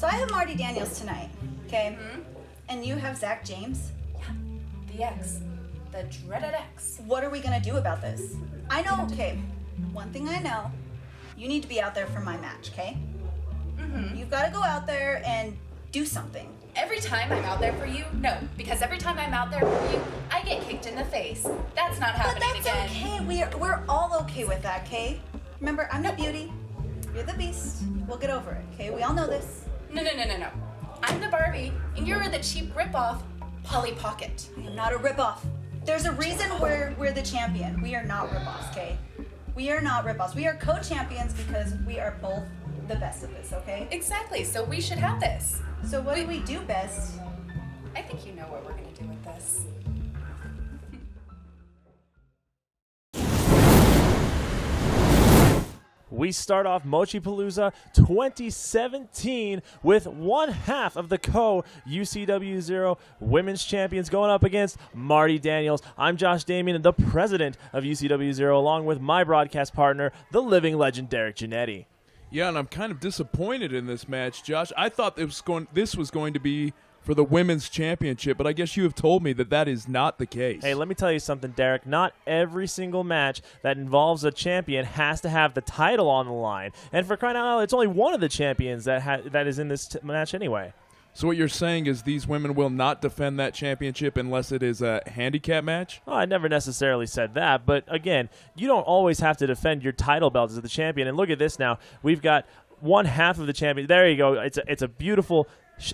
So I have Marty Daniels tonight, okay? And you have Zach James. The X. The dreaded X. What are we gonna do about this? I know, okay, one thing I know, you need to be out there for my match, okay? You've gotta go out there and do something. Every time I'm out there for you, no. Because every time I'm out there for you, I get kicked in the face. That's not But happening that's again. okay, we're all okay with that, okay? Remember, I'm the beauty, you're the beast, we'll get over it, okay? We all know this. No. I'm the Barbie, and you're the cheap ripoff, Polly Pocket. I am not a ripoff. There's a reason we're the champion. We are not ripoffs, okay? We are not ripoffs. We are co-champions because we are both the best of this, okay? Exactly, so we should have this. So what do we do best? I think you know what we're gonna do with this. We start off Mochi Palooza 2017 with one half of the UCW0 Women's Champions going up against Marty Daniels. I'm Josh Damien, the president of UCW0, along with my broadcast partner, the living legend Derek Giannetti. Yeah, and I'm kind of disappointed in this match, Josh. I thought this was going to be for the Women's Championship, but I guess you have told me that is not the case. Hey, let me tell you something, Derek. Not every single match that involves a champion has to have the title on the line. And for crying out loud, it's only one of the champions that is in this match anyway. So what you're saying is these women will not defend that championship unless it is a handicap match? Oh, I never necessarily said that, but again, you don't always have to defend your title belt as the champion. And look at this now. We've got one half of the champion. There you go. It's a beautiful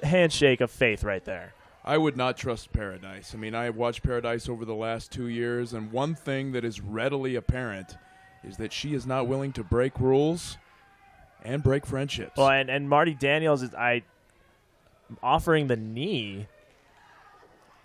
handshake of faith right there. I would not trust Paradise. I mean, I have watched Paradise over the last 2 years, and one thing that is readily apparent is that she is not willing to break rules and break friendships. Well, and Marty Daniels is offering the knee.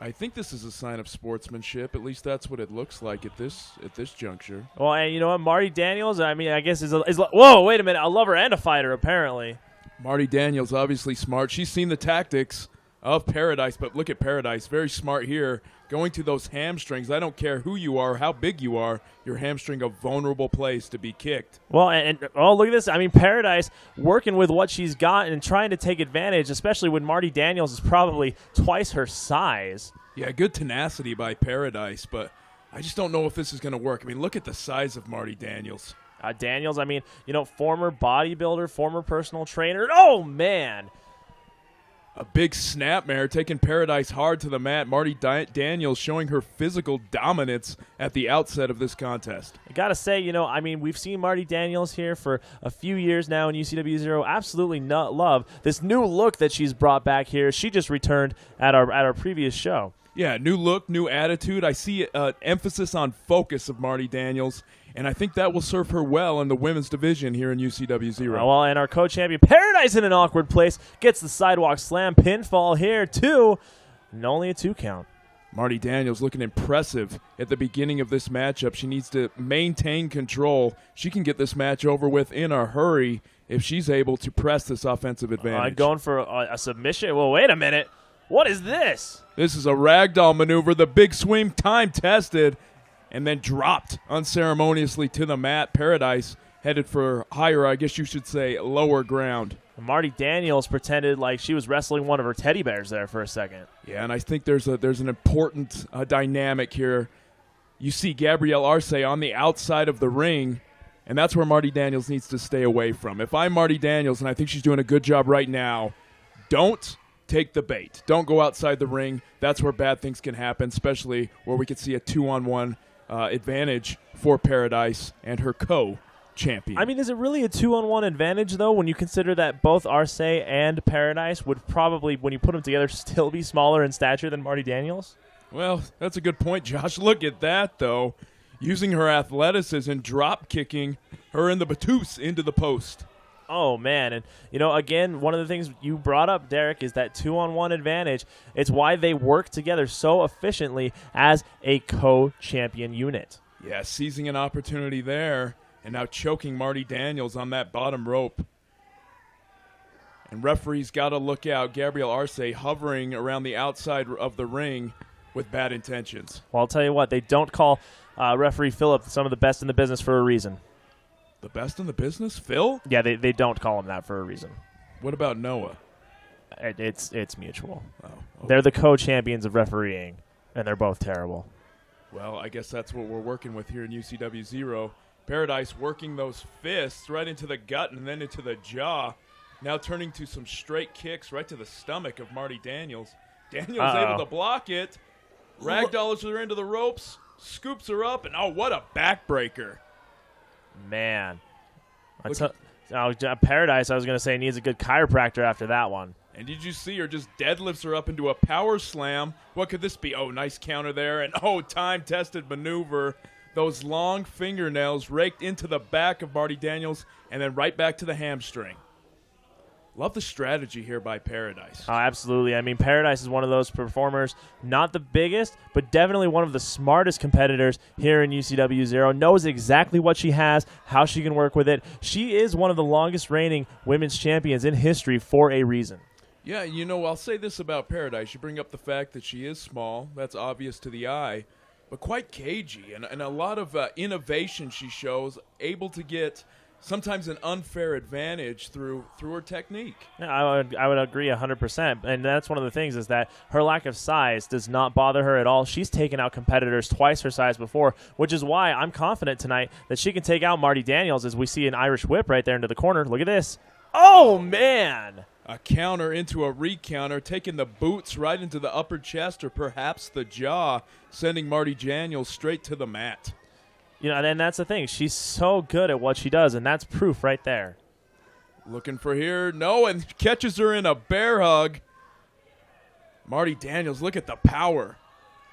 I think this is a sign of sportsmanship. At least that's what it looks like at this juncture. Well, and you know what, Marty Daniels, I mean, I guess is whoa, wait a minute, a lover and a fighter apparently. Marty Daniels, obviously smart. She's seen the tactics of Paradise, but look at Paradise, very smart here, going to those hamstrings. I don't care who you are, how big you are, your hamstring a vulnerable place to be kicked. Well, and look at this. I mean, Paradise working with what she's got and trying to take advantage, especially when Marty Daniels is probably twice her size. Yeah, good tenacity by Paradise, but I just don't know if this is going to work. I mean, look at the size of Marty Daniels. Daniels, I mean, you know, former bodybuilder, former personal trainer. Oh, man. A big snapmare taking Paradise hard to the mat. Marty Daniels showing her physical dominance at the outset of this contest. I got to say, you know, I mean, we've seen Marty Daniels here for a few years now in UCW0. Absolutely not love this new look that she's brought back here. She just returned at our previous show. Yeah, new look, new attitude. I see emphasis on focus of Marty Daniels, and I think that will serve her well in the women's division here in UCW0. Well, and our co-champion Paradise in an awkward place gets the sidewalk slam pinfall here, too, and only a 2 count. Marty Daniels looking impressive at the beginning of this matchup. She needs to maintain control. She can get this match over with in a hurry if she's able to press this offensive advantage. Going for a submission? Well, wait a minute. What is this? This is a ragdoll maneuver. The big swing, time tested, and then dropped unceremoniously to the mat. Paradise headed for higher, I guess you should say, lower ground. Marty Daniels pretended like she was wrestling one of her teddy bears there for a second. Yeah, and I think there's an important dynamic here. You see Gabrielle Arce on the outside of the ring, and that's where Marty Daniels needs to stay away from. If I'm Marty Daniels, and I think she's doing a good job right now, don't take the bait. Don't go outside the ring. That's where bad things can happen, especially where we could see a 2-on-1 advantage for Paradise and her co-champion. I mean, is it really a 2-on-1 advantage, though, when you consider that both Arce and Paradise would probably, when you put them together, still be smaller in stature than Marty Daniels? Well, that's a good point, Josh. Look at that, though. Using her athleticism, drop kicking her in the batuse into the post. Oh, man. And, you know, again, one of the things you brought up, Derek, is that 2-on-1 advantage. It's why they work together so efficiently as a co-champion unit. Yeah, seizing an opportunity there, and now choking Marty Daniels on that bottom rope. And referees got to look out. Gabrielle Arce hovering around the outside of the ring with bad intentions. Well, I'll tell you what, they don't call referee Phillip some of the best in the business for a reason. The best in the business? Phil? Yeah, they don't call him that for a reason. What about Noah? It's mutual. Oh, okay. They're the co-champions of refereeing, and they're both terrible. Well, I guess that's what we're working with here in UCW 0. Paradise working those fists right into the gut and then into the jaw. Now turning to some straight kicks right to the stomach of Marty Daniels. Daniels able to block it. Ragdolls her into the ropes. Scoops her up. And, oh, what a backbreaker. Man. Paradise, I was going to say, needs a good chiropractor after that one. And did you see her just deadlifts her up into a power slam? What could this be? Oh, nice counter there. And, oh, time-tested maneuver. Those long fingernails raked into the back of Marty Daniels and then right back to the hamstring. Love the strategy here by Paradise. Oh, absolutely. I mean, Paradise is one of those performers, not the biggest, but definitely one of the smartest competitors here in UCW 0. Knows exactly what she has, how she can work with it. She is one of the longest reigning women's champions in history for a reason. Yeah, you know, I'll say this about Paradise. You bring up the fact that she is small. That's obvious to the eye. But quite cagey and a lot of innovation she shows, able to get sometimes an unfair advantage through her technique. Yeah, I would agree 100%. And that's one of the things is that her lack of size does not bother her at all. She's taken out competitors twice her size before, which is why I'm confident tonight that she can take out Marty Daniels as we see an Irish whip right there into the corner. Look at this. Oh, man. A counter into a recounter, taking the boots right into the upper chest or perhaps the jaw, sending Marty Daniels straight to the mat. You know, and that's the thing. She's so good at what she does, and that's proof right there. Looking for here. No, and catches her in a bear hug. Marty Daniels, look at the power.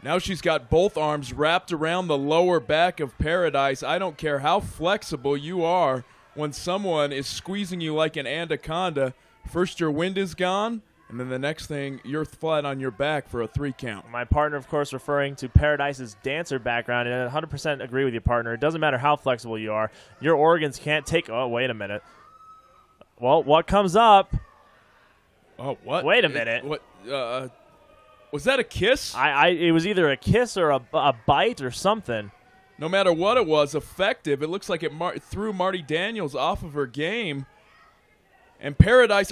Now she's got both arms wrapped around the lower back of Paradise. I don't care how flexible you are when someone is squeezing you like an anaconda. First your wind is gone, and then the next thing, you're flat on your back for a 3 count. My partner, of course, referring to Paradise's dancer background, and I 100% agree with you, partner. It doesn't matter how flexible you are. Your organs can't take – oh, wait a minute. Well, what comes up? Oh, what? Wait a minute. What? Was that a kiss? It was either a kiss or a bite or something. No matter what it was, effective. It looks like it threw Marty Daniels off of her game. And Paradise,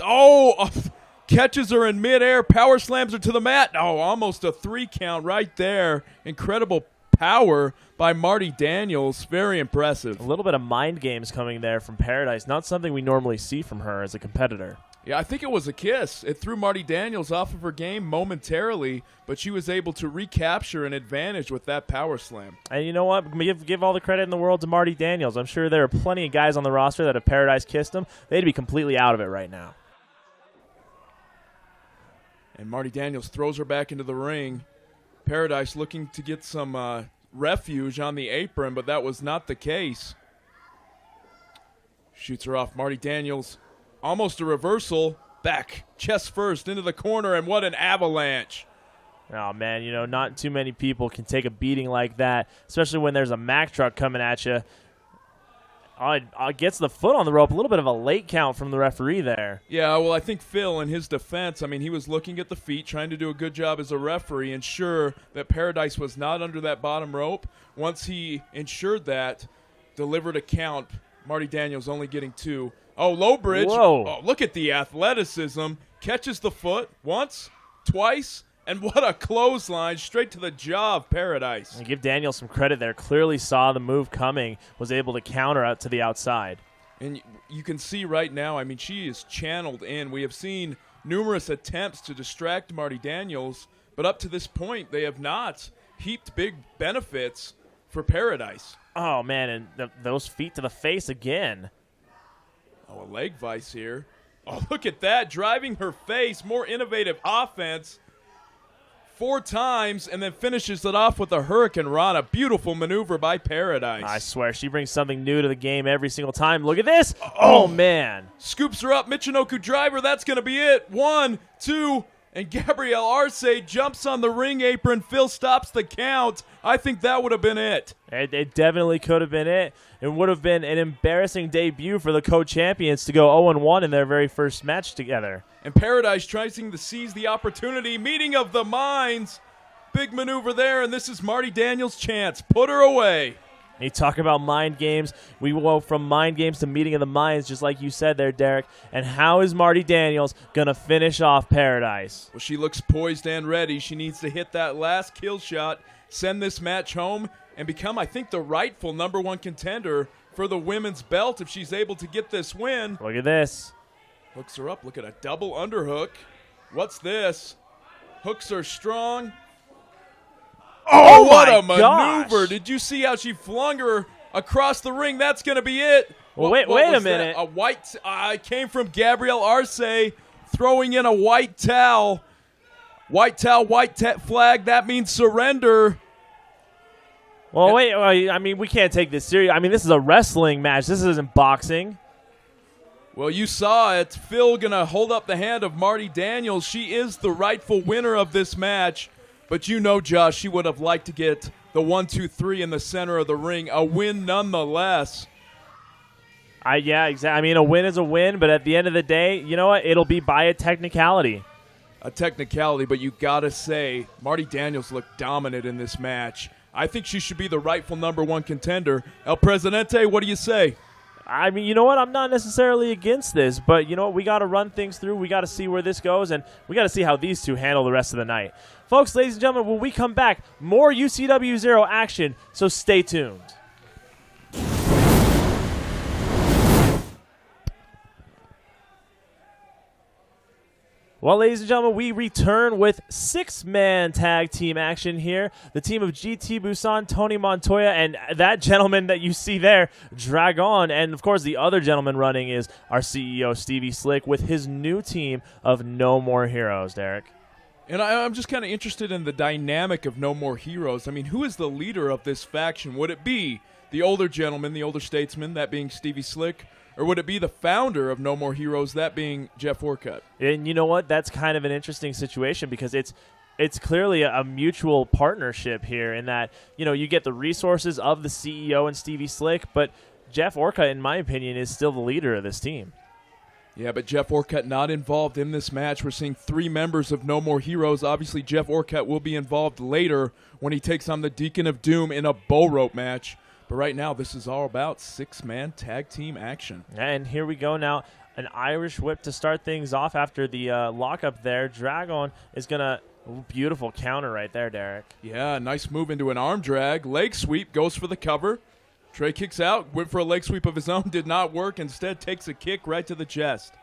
catches her in midair, power slams her to the mat. Oh, almost a 3 count right there. Incredible power by Marty Daniels. Very impressive. A little bit of mind games coming there from Paradise. Not something we normally see from her as a competitor. Yeah, I think it was a kiss. It threw Marty Daniels off of her game momentarily, but she was able to recapture an advantage with that power slam. And you know what? Give all the credit in the world to Marty Daniels. I'm sure there are plenty of guys on the roster that if Paradise kissed them, they'd be completely out of it right now. And Marty Daniels throws her back into the ring. Paradise looking to get some refuge on the apron, but that was not the case. Shoots her off. Marty Daniels, almost a reversal. Back, chest first, into the corner, and what an avalanche. Oh, man, you know, not too many people can take a beating like that, especially when there's a Mack truck coming at you. Gets the foot on the rope. A little bit of a late count from the referee there. Yeah, well, I think Phil, in his defense, he was looking at the feet, trying to do a good job as a referee, ensure that Paradise was not under that bottom rope. Once he ensured that, delivered a count. Marty Daniels only getting 2. Oh, low bridge. Whoa. Oh, look at the athleticism. Catches the foot once, twice, and what a clothesline straight to the jaw of Paradise. And give Daniels some credit there. Clearly saw the move coming, was able to counter out to the outside. And you can see right now, she is channeled in. We have seen numerous attempts to distract Marty Daniels, but up to this point, they have not heaped big benefits for Paradise. Oh, man, and those feet to the face again. Oh, a leg vice here. Oh, look at that, driving her face. More innovative offense. 4 times, and then finishes it off with a Hurricane Rana. Beautiful maneuver by Paradise. I swear, she brings something new to the game every single time. Look at this. Oh man. Scoops her up. Michinoku driver. That's going to be it. 1, 2, and Gabrielle Arce jumps on the ring apron. Phil stops the count. I think that would have been it. It definitely could have been it. It would have been an embarrassing debut for the co-champions to go 0-1 in their very first match together. And Paradise tries to seize the opportunity. Meeting of the minds. Big maneuver there, and this is Marty Daniels' chance. Put her away. You talk about mind games. We go from mind games to meeting of the minds, just like you said there, Derek. And how is Marty Daniels going to finish off Paradise? Well, she looks poised and ready. She needs to hit that last kill shot, send this match home, and become, I think, the rightful number one contender for the women's belt if she's able to get this win. Look at this. Hooks her up. Look at a double underhook. What's this? Hooks are strong. Oh, what my a maneuver. gosh. Did you see how she flung her across the ring? That's going to be it. Well, What wait a was that? minute. A white came from Gabrielle Arce throwing in a white towel. White towel, flag. That means surrender. Well, wait. I mean, we can't take this serious. I mean, this is a wrestling match. This isn't boxing. Well, you saw it. Phil going to hold up the hand of Marty Daniels. She is the rightful winner of this match. But you know, Josh, she would have liked to get the 1, 2, 3 in the center of the ring. A win nonetheless. Yeah, exactly. I mean, a win is a win, but at the end of the day, you know what? It'll be by a technicality. A technicality, but you got to say, Marty Daniels looked dominant in this match. I think she should be the rightful number one contender. El Presidente, what do you say? I mean, you know what? I'm not necessarily against this, but you know what? We got to run things through. We got to see where this goes, and we got to see how these two handle the rest of the night. Folks, ladies and gentlemen, when we come back, more UCW Zero action, so stay tuned. Well, ladies and gentlemen, we return with 6-man tag team action here. The team of GT Busan, Tony Montoya, and that gentleman that you see there, Dragon. And, of course, the other gentleman running is our CEO, Stevie Slick, with his new team of No More Heroes, Derek. And I'm just kind of interested in the dynamic of No More Heroes. I mean, who is the leader of this faction? Would it be the older gentleman, the older statesman, that being Stevie Slick? Or would it be the founder of No More Heroes, that being Jeff Orcutt? And you know what? That's kind of an interesting situation because it's clearly a mutual partnership here in that, you know, you get the resources of the CEO and Stevie Slick, but Jeff Orcutt, in my opinion, is still the leader of this team. Yeah, but Jeff Orcutt not involved in this match. We're seeing 3 members of No More Heroes. Obviously, Jeff Orcutt will be involved later when he takes on the Deacon of Doom in a bull rope match. But right now, this is all about 6-man tag team action. And here we go now. An Irish whip to start things off after the lockup there. Dragon is going to – beautiful counter right there, Derek. Yeah, nice move into an arm drag. Leg sweep, goes for the cover. Trey kicks out, went for a leg sweep of his own, did not work. Instead, takes a kick right to the chest.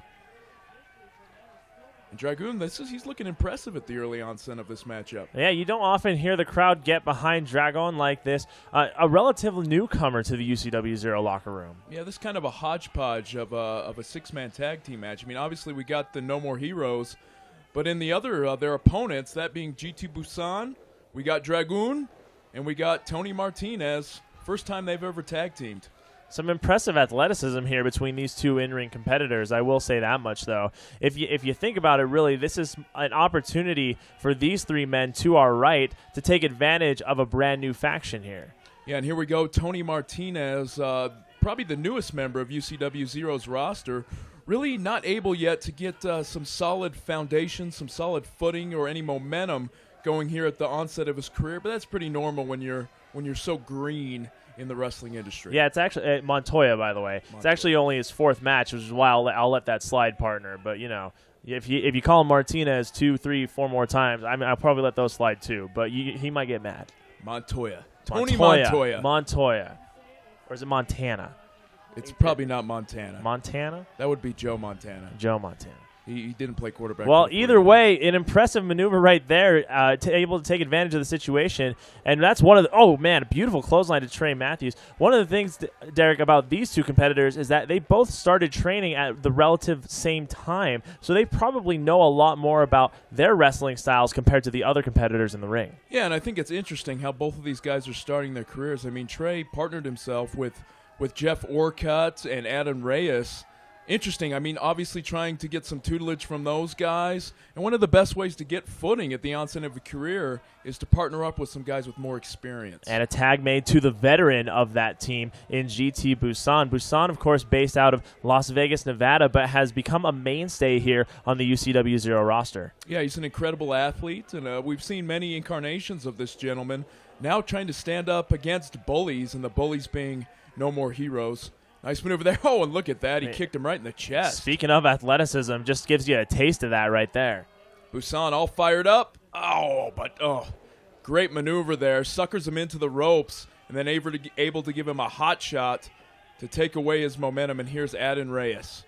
And Dragoon, he's looking impressive at the early onset of this matchup. Yeah, you don't often hear the crowd get behind Dragon like this. A relative newcomer to the UCW Zero locker room. Yeah, this is kind of a hodgepodge of a 6-man tag team match. I mean, obviously we got the No More Heroes, but in the other their opponents, that being GT Busan, we got Dragoon, and we got Tony Martinez. First time they've ever tag teamed. Some impressive athleticism here between these two in-ring competitors. I will say that much, though. If you think about it, really, this is an opportunity for these 3 men to our right to take advantage of a brand new faction here. Yeah, and here we go. Tony Martinez, probably the newest member of UCW Zero's roster, really not able yet to get some solid foundation, some solid footing, or any momentum going here at the onset of his career. But that's pretty normal when you're so green in the wrestling industry. Yeah, it's actually Montoya, by the way. Montoya. It's actually only his 4th match, which is why I'll let that slide, partner. But you know, if you call him Martinez 2, 3, 4 more times, I mean, I'll probably let those slide too. But he might get mad. Montoya. Tony Montoya. Montoya. Or is it Montana? It's probably not Montana. Montana? That would be Joe Montana. Joe Montana. He didn't play quarterback. Well, either way, an impressive maneuver right there, able to take advantage of the situation. And that's one of the – oh, man, a beautiful clothesline to Trey Matthews. One of the things, Derek, about these two competitors is that they both started training at the relative same time. So they probably know a lot more about their wrestling styles compared to the other competitors in the ring. Yeah, and I think it's interesting how both of these guys are starting their careers. I mean, Trey partnered himself with Jeff Orcutt and Adam Reyes. interesting. I mean, obviously trying to get some tutelage from those guys. And one of the best ways to get footing at the onset of a career is to partner up with some guys with more experience. And a tag made to the veteran of that team in GT Busan. Busan, of course, based out of Las Vegas, Nevada, but has become a mainstay here on the UCW Zero roster. Yeah, he's an incredible athlete, and we've seen many incarnations of this gentleman now trying to stand up against bullies, and the bullies being No More Heroes. Nice maneuver there. Oh, and look at that. He kicked him right in the chest. Speaking of athleticism, just gives you a taste of that right there. Busan all fired up. Great maneuver there. Suckers him into the ropes, and then able to give him a hot shot to take away his momentum. And here's Adin Reyes.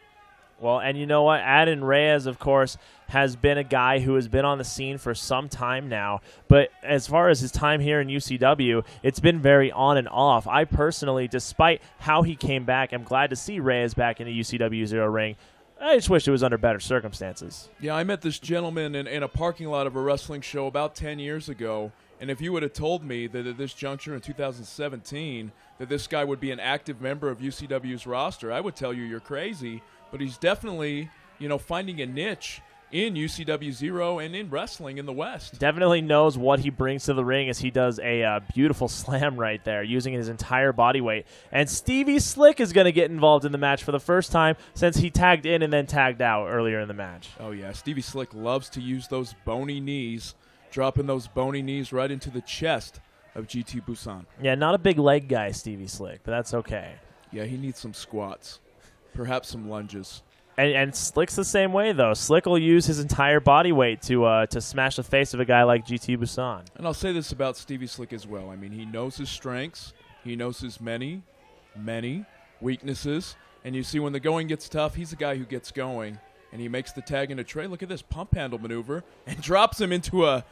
Well, and you know what? Adin Reyes, of course, has been a guy who has been on the scene for some time now. But as far as his time here in UCW, it's been very on and off. I personally, despite how he came back, am glad to see Reyes back in the UCW Zero ring. I just wish it was under better circumstances. Yeah, I met this gentleman in a parking lot of a wrestling show about 10 years ago. And if you would have told me that at this juncture in 2017 that this guy would be an active member of UCW's roster, I would tell you you're crazy. But he's definitely, finding a niche in UCW Zero and in wrestling in the West. Definitely knows what he brings to the ring as he does a beautiful slam right there, using his entire body weight. And Stevie Slick is going to get involved in the match for the first time since he tagged in and then tagged out earlier in the match. Oh, yeah. Stevie Slick loves to use those bony knees, dropping those bony knees right into the chest of GT Busan. Yeah, not a big leg guy, Stevie Slick, but that's okay. Yeah, he needs some squats. Perhaps some lunges. And Slick's the same way, though. Slick will use his entire body weight to smash the face of a guy like GT Busan. And I'll say this about Stevie Slick as well. I mean, he knows his strengths. He knows his many weaknesses. And you see when the going gets tough, he's a guy who gets going. And he makes the tag into Trey. Look at this pump handle maneuver. And drops him into a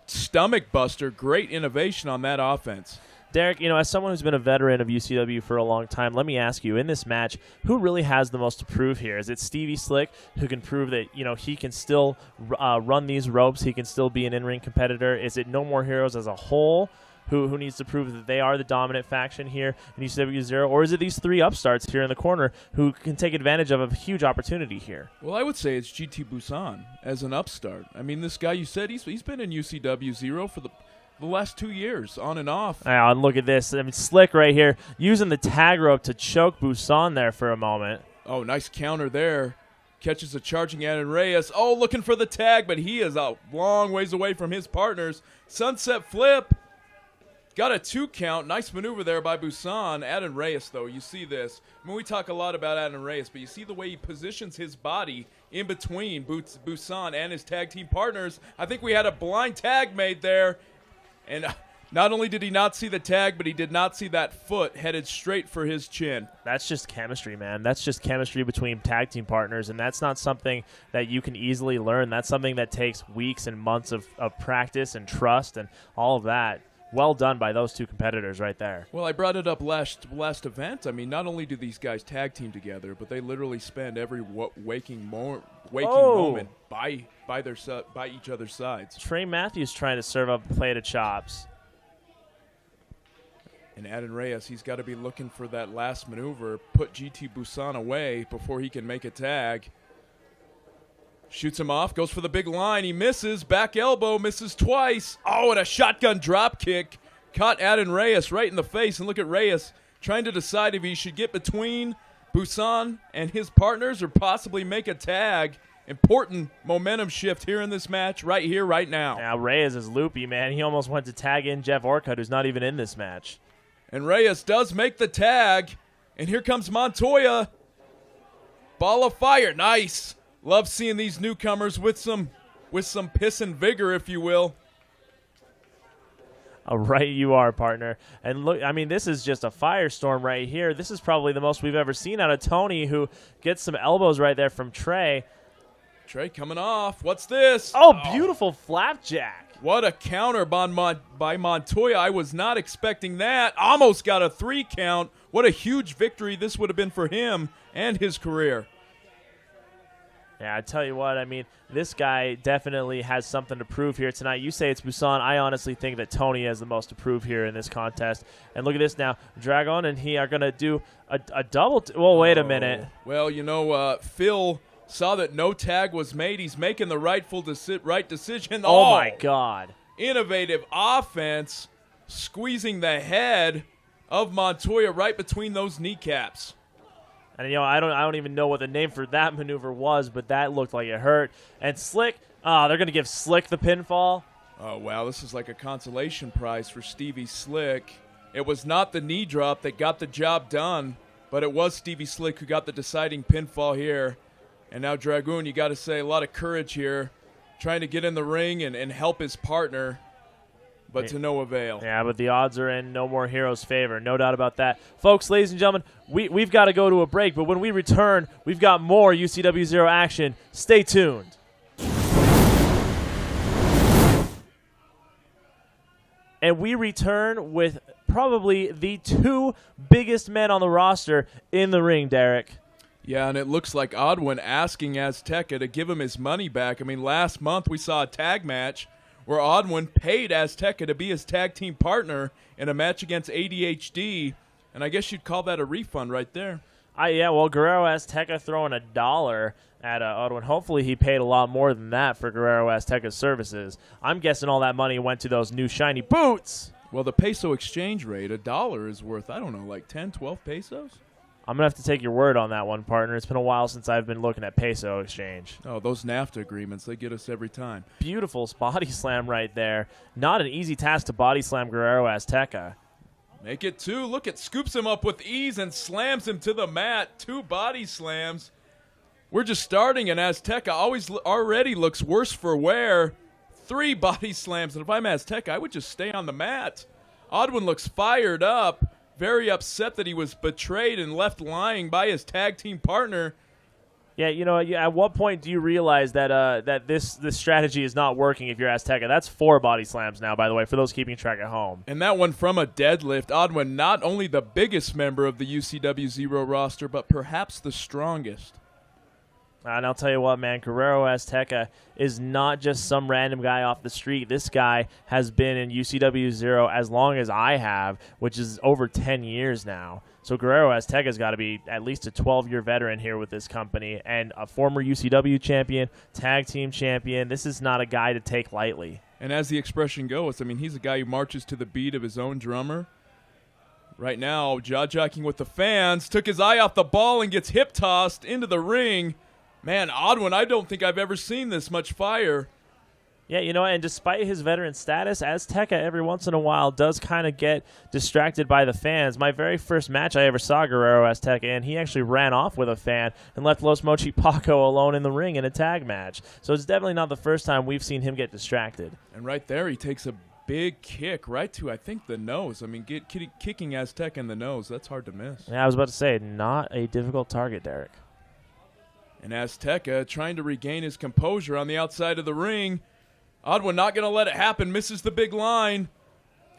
stomach buster. Great innovation on that offense. Derek, as someone who's been a veteran of UCW for a long time, let me ask you, in this match, who really has the most to prove here? Is it Stevie Slick, who can prove that, he can still run these ropes, he can still be an in-ring competitor? Is it No More Heroes as a whole, who needs to prove that they are the dominant faction here in UCW Zero? Or is it these three upstarts here in the corner who can take advantage of a huge opportunity here? Well, I would say it's GT Busan as an upstart. I mean, this guy, you said he's been in UCW Zero for the last 2 years, on and off. And look at this. I mean, Slick right here using the tag rope to choke Busan there for a moment. Oh, nice counter there. Catches a charging Adin Reyes. Oh, looking for the tag, but he is a long ways away from his partners. Sunset flip. Got a 2 count. Nice maneuver there by Busan. Adin Reyes, though, you see this. I mean, we talk a lot about Adin Reyes, but you see the way he positions his body in between Busan and his tag team partners. I think we had a blind tag made there. And not only did he not see the tag, but he did not see that foot headed straight for his chin. That's just chemistry, man. That's just chemistry between tag team partners, and that's not something that you can easily learn. That's something that takes weeks and months of practice and trust and all of that. Well done by those two competitors right there. Well, I brought it up last event. I mean, not only do these guys tag team together, but they literally spend every waking moment by each other's sides. Trey Matthews trying to serve up a plate of chops. And Adin Reyes, he's got to be looking for that last maneuver, put GT Busan away before he can make a tag. Shoots him off, goes for the big line. He misses. Back elbow, misses twice. Oh, and a shotgun drop kick. Caught Adin Reyes right in the face. And look at Reyes trying to decide if he should get between Busan and his partners or possibly make a tag. Important momentum shift here in this match, right here, right now. Now, Reyes is loopy, man. He almost went to tag in Jeff Orcutt, who's not even in this match. And Reyes does make the tag. And here comes Montoya. Ball of fire. Nice. Love seeing these newcomers with some piss and vigor, if you will. Right you are, partner. And look, I mean, this is just a firestorm right here. This is probably the most we've ever seen out of Tony, who gets some elbows right there from Trey. Trey coming off. What's this? Oh, beautiful flapjack. What a counter by Montoya. I was not expecting that. Almost got a 3 count. What a huge victory this would have been for him and his career. Yeah, I tell you what, I mean, this guy definitely has something to prove here tonight. You say it's Busan. I honestly think that Tony has the most to prove here in this contest. And look at this now. Dragon and he are going to do a double. Well, wait a minute. Well, Phil saw that no tag was made. He's making the right decision. Oh, my God. Innovative offense, squeezing the head of Montoya right between those kneecaps. And, I don't even know what the name for that maneuver was, but that looked like it hurt. And Slick, they're going to give Slick the pinfall. Oh, wow, this is like a consolation prize for Stevie Slick. It was not the knee drop that got the job done, but it was Stevie Slick who got the deciding pinfall here. And now Dragoon, you got to say, a lot of courage here, trying to get in the ring and help his partner, but to no avail. Yeah, but the odds are in No More Heroes' favor, no doubt about that. Folks, ladies and gentlemen, we've got to go to a break, but when we return, we've got more UCW Zero action. Stay tuned. And we return with probably the two biggest men on the roster in the ring, Derek. Yeah, and it looks like Odwin asking Azteca to give him his money back. I mean, last month we saw a tag match where Odwin paid Azteca to be his tag team partner in a match against ADHD, and I guess you'd call that a refund right there. Guerrero Azteca throwing $1 at Odwin. Hopefully he paid a lot more than that for Guerrero Azteca's services. I'm guessing all that money went to those new shiny boots. Well, the peso exchange rate, $1 is worth, I don't know, like 10, 12 pesos? I'm going to have to take your word on that one, partner. It's been a while since I've been looking at peso exchange. Oh, those NAFTA agreements, they get us every time. Beautiful body slam right there. Not an easy task to body slam Guerrero Azteca. Make it two. Look, it scoops him up with ease and slams him to the mat. 2 body slams. We're just starting, and Azteca already looks worse for wear. 3 body slams, and if I'm Azteca, I would just stay on the mat. Odwin looks fired up. Very upset that he was betrayed and left lying by his tag team partner. Yeah, at what point do you realize that this strategy is not working if you're Azteca? That's 4 body slams now, by the way, for those keeping track at home. And that one from a deadlift. Odwin, not only the biggest member of the UCW Zero roster, but perhaps the strongest. And I'll tell you what, man, Guerrero Azteca is not just some random guy off the street. This guy has been in UCW Zero as long as I have, which is over 10 years now. So Guerrero Azteca's got to be at least a 12-year veteran here with this company and a former UCW champion, tag team champion. This is not a guy to take lightly. And as the expression goes, I mean, he's a guy who marches to the beat of his own drummer. Right now, jaw-jacking with the fans, took his eye off the ball and gets hip-tossed into the ring. Man, Odwin, I don't think I've ever seen this much fire. Yeah, and despite his veteran status, Azteca every once in a while does kind of get distracted by the fans. My very first match I ever saw Guerrero Azteca in, he actually ran off with a fan and left Los Mochi Paco alone in the ring in a tag match. So it's definitely not the first time we've seen him get distracted. And right there, he takes a big kick right to, I think, the nose. I mean, kicking Azteca in the nose, that's hard to miss. Yeah, I was about to say, not a difficult target, Derek. And Azteca trying to regain his composure on the outside of the ring. Odwin not going to let it happen. Misses the big line.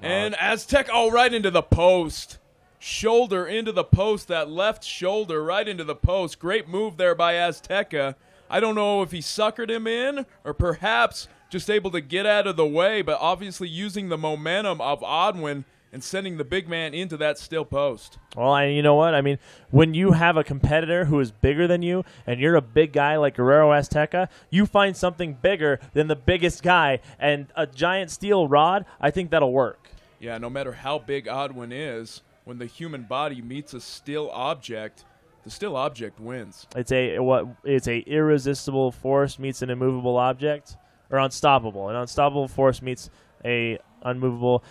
And Azteca, right into the post. Shoulder into the post. That left shoulder right into the post. Great move there by Azteca. I don't know if he suckered him in or perhaps just able to get out of the way, but obviously using the momentum of Odwin and sending the big man into that still post. Well, and you know what? I mean, when you have a competitor who is bigger than you and you're a big guy like Guerrero Azteca, you find something bigger than the biggest guy, and a giant steel rod, I think that'll work. Yeah, no matter how big Odwin is, when the human body meets a still object, the still object wins. It's a irresistible force meets an immovable object, or unstoppable. An unstoppable force meets a unmovable.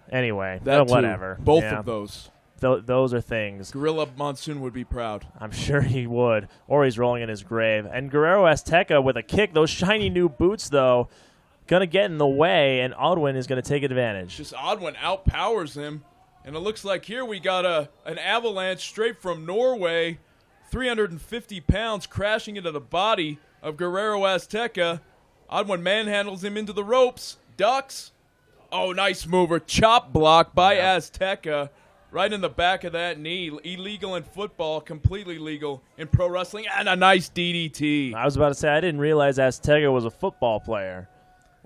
Anyway, whatever. Both of those. Those are things. Gorilla Monsoon would be proud. I'm sure he would. Or he's rolling in his grave. And Guerrero Azteca with a kick. Those shiny new boots, though, going to get in the way, and Odwin is going to take advantage. Just Odwin outpowers him. And it looks like here we got an avalanche straight from Norway. 350 pounds crashing into the body of Guerrero Azteca. Odwin manhandles him into the ropes. Ducks. Oh, nice mover. Chop block by Azteca right in the back of that knee. Illegal in football, completely legal in pro wrestling, and a nice DDT. I was about to say, I didn't realize Azteca was a football player.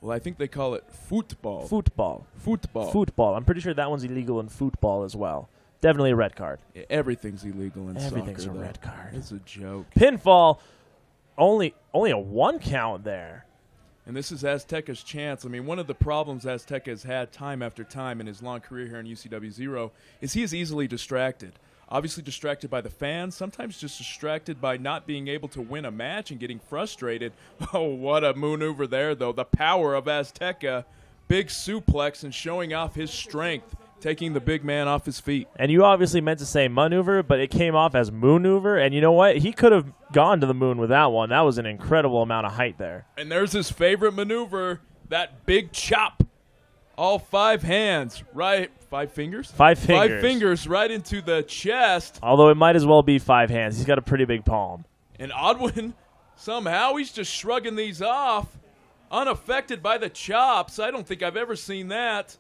Well, I think they call it football. Football. Football. Football. I'm pretty sure that one's illegal in football as well. Definitely a red card. Everything's illegal in Everything's soccer. a though. red card. It's a joke. Pinfall, only a 1 count there. And this is Azteca's chance. I mean, one of the problems Azteca has had time after time in his long career here in UCW Zero is he is easily distracted. Obviously distracted by the fans, sometimes just distracted by not being able to win a match and getting frustrated. Oh, what a maneuver there, though. The power of Azteca. Big suplex and showing off his strength, taking the big man off his feet. And you obviously meant to say maneuver, but it came off as mooneuver. And you know what? He could have gone to the moon with that one. That was an incredible amount of height there. And there's his favorite maneuver, that big chop. All 5 hands, right? 5 fingers? 5 fingers. 5 fingers right into the chest. Although it might as well be 5 hands. He's got a pretty big palm. And Odwin, somehow he's just shrugging these off, unaffected by the chops. I don't think I've ever seen that.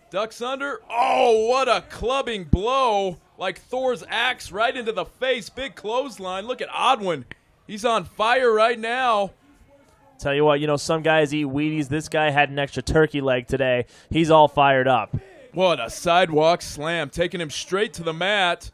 Ducks under. Oh, what a clubbing blow. Like Thor's axe right into the face. Big clothesline. Look at Odwin. He's on fire right now. Tell you what, some guys eat Wheaties. This guy had an extra turkey leg today. He's all fired up. What a sidewalk slam. Taking him straight to the mat.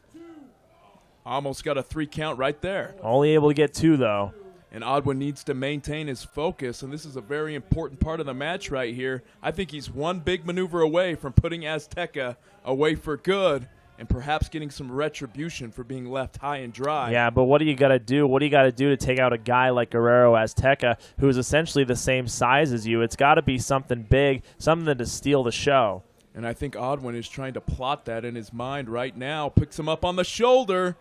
Almost got a 3 count right there. Only able to get 2, though. And Odwin needs to maintain his focus, and this is a very important part of the match right here. I think he's one big maneuver away from putting Azteca away for good and perhaps getting some retribution for being left high and dry. Yeah, but what do you got to do? What do you got to do to take out a guy like Guerrero Azteca, who is essentially the same size as you? It's got to be something big, something to steal the show. And I think Odwin is trying to plot that in his mind right now. Picks him up on the shoulder.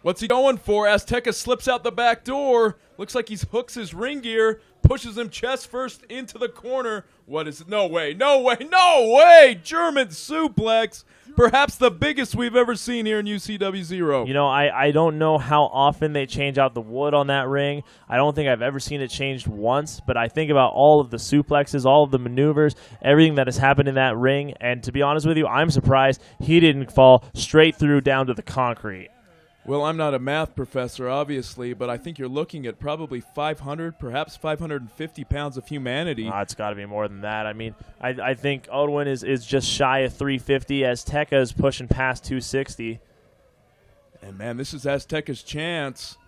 What's he going for? Azteca slips out the back door. Looks like he's hooks his ring gear. Pushes him chest first into the corner. What is it? No way. No way. No way. German suplex. Perhaps the biggest we've ever seen here in UCW Zero. I don't know how often they change out the wood on that ring. I don't think I've ever seen it changed once, but I think about all of the suplexes, all of the maneuvers, everything that has happened in that ring, and to be honest with you, I'm surprised he didn't fall straight through down to the concrete. Well, I'm not a math professor, obviously, but I think you're looking at probably 500, perhaps 550 pounds of humanity. It's got to be more than that. I mean, I think Odwin is just shy of 350. Azteca is pushing past 260. And, man, this is Azteca's chance.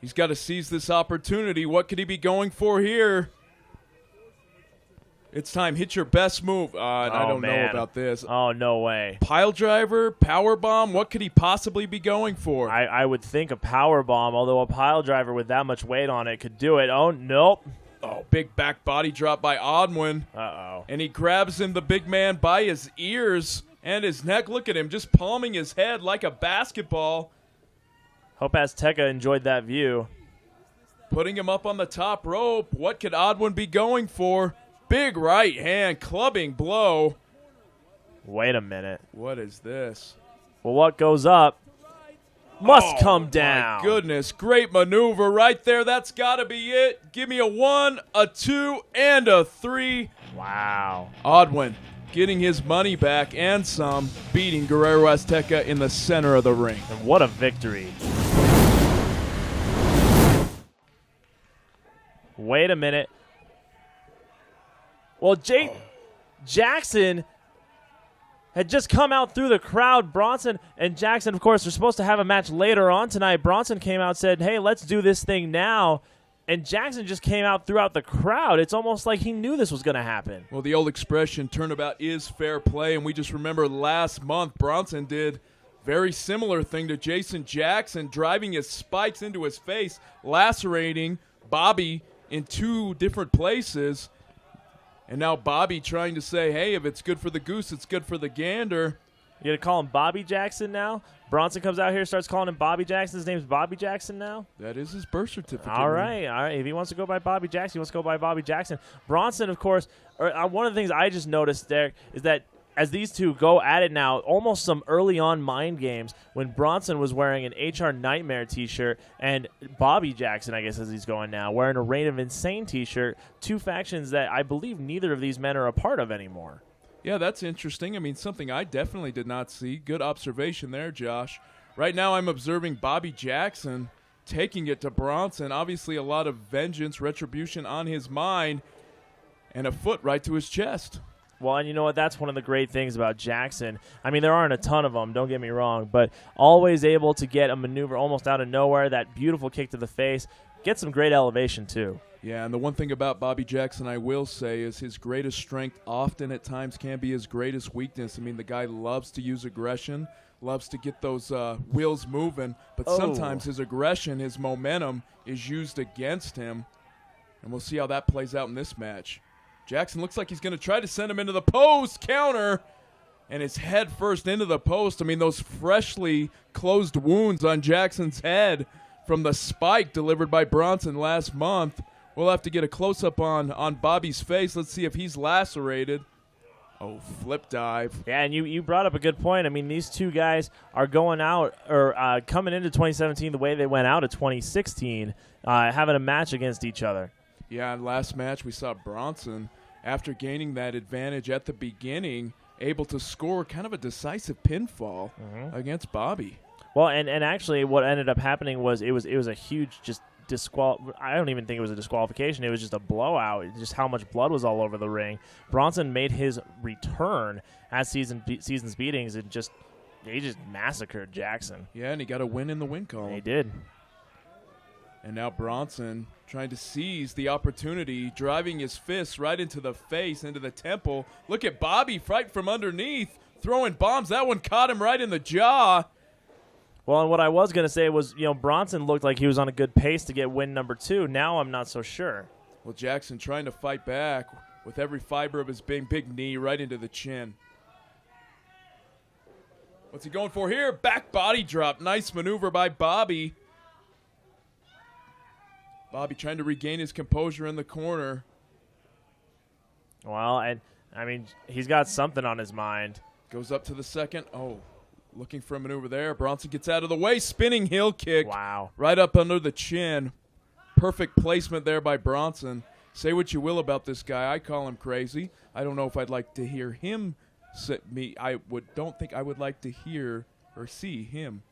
He's got to seize this opportunity. What could he be going for here? It's time. Hit your best move. I don't know about this. Oh, no way. Pile driver, power bomb. What could he possibly be going for? I would think a power bomb, although a pile driver with that much weight on it could do it. Oh, nope. Oh, big back body drop by Odwin. Uh-oh. And he grabs him, the big man, by his ears and his neck. Look at him, just palming his head like a basketball. Hope Azteca enjoyed that view. Putting him up on the top rope. What could Odwin be going for? Big right hand, clubbing blow. Wait a minute. What is this? Well, what goes up must come down. My goodness, great maneuver right there. That's got to be it. Give me a 1, a 2, and a 3. Wow. Odwin getting his money back and some, beating Guerrero Azteca in the center of the ring. And what a victory. Wait a minute. Well, Jackson had just come out through the crowd. Bronson and Jackson, of course, are supposed to have a match later on tonight. Bronson came out and said, hey, let's do this thing now. And Jackson just came out throughout the crowd. It's almost like he knew this was going to happen. Well, the old expression, turnabout is fair play, and we just remember last month Bronson did very similar thing to Jason Jackson, driving his spikes into his face, lacerating Bobby in 2 different places. And now Bobby trying to say, hey, if it's good for the goose, it's good for the gander. You going to call him Bobby Jackson now? Bronson comes out here, starts calling him Bobby Jackson. His name's Bobby Jackson now? That is his birth certificate. All right. If he wants to go by Bobby Jackson, he wants to go by Bobby Jackson. Bronson, of course, one of the things I just noticed there is that as these two go at it now, almost some early on mind games when Bronson was wearing an HR Nightmare t-shirt and Bobby Jackson, I guess as he's going now, wearing a Reign of Insane t-shirt, 2 factions that I believe neither of these men are a part of anymore. Yeah, that's interesting. I mean, something I definitely did not see. Good observation there, Josh. Right now I'm observing Bobby Jackson taking it to Bronson. Obviously a lot of vengeance, retribution on his mind, and a foot right to his chest. Well, and you know what? That's one of the great things about Jackson. I mean, there aren't a ton of them, don't get me wrong, but always able to get a maneuver almost out of nowhere, that beautiful kick to the face, get some great elevation too. Yeah, and the one thing about Bobby Jackson I will say is his greatest strength often at times can be his greatest weakness. I mean, the guy loves to use aggression, loves to get those wheels moving, but sometimes his aggression, his momentum is used against him, and we'll see how that plays out in this match. Jackson looks like he's going to try to send him into the post, counter, and his head first into the post. I mean, those freshly closed wounds on Jackson's head from the spike delivered by Bronson last month. We'll have to get a close-up on Bobby's face. Let's see if he's lacerated. Oh, flip dive. Yeah, and you brought up a good point. I mean, these two guys are going out or coming into 2017 the way they went out of 2016, having a match against each other. Yeah, and last match we saw Bronson, after gaining that advantage at the beginning, able to score kind of a decisive pinfall against Bobby. Well, and actually what ended up happening was it was a huge just I don't even think it was a disqualification. It was just a blowout. Just how much blood was all over the ring. Bronson made his return at season's beatings and he just massacred Jackson. Yeah, and he got a win in the win column. He did. And now Bronson trying to seize the opportunity, driving his fists right into the face, into the temple. Look at Bobby fight from underneath, throwing bombs. That one caught him right in the jaw. Well, and what I was going to say was, Bronson looked like he was on a good pace to get win number 2. Now I'm not so sure. Well, Jackson trying to fight back with every fiber of his big knee right into the chin. What's he going for here? Back body drop. Nice maneuver by Bobby. Bobby trying to regain his composure in the corner. Well, and I mean, he's got something on his mind. Goes up to the second. Oh, looking for a maneuver there. Bronson gets out of the way. Spinning heel kick. Wow. Right up under the chin. Perfect placement there by Bronson. Say what you will about this guy. I call him crazy. I don't know if I'd like to hear him don't think I would like to hear or see him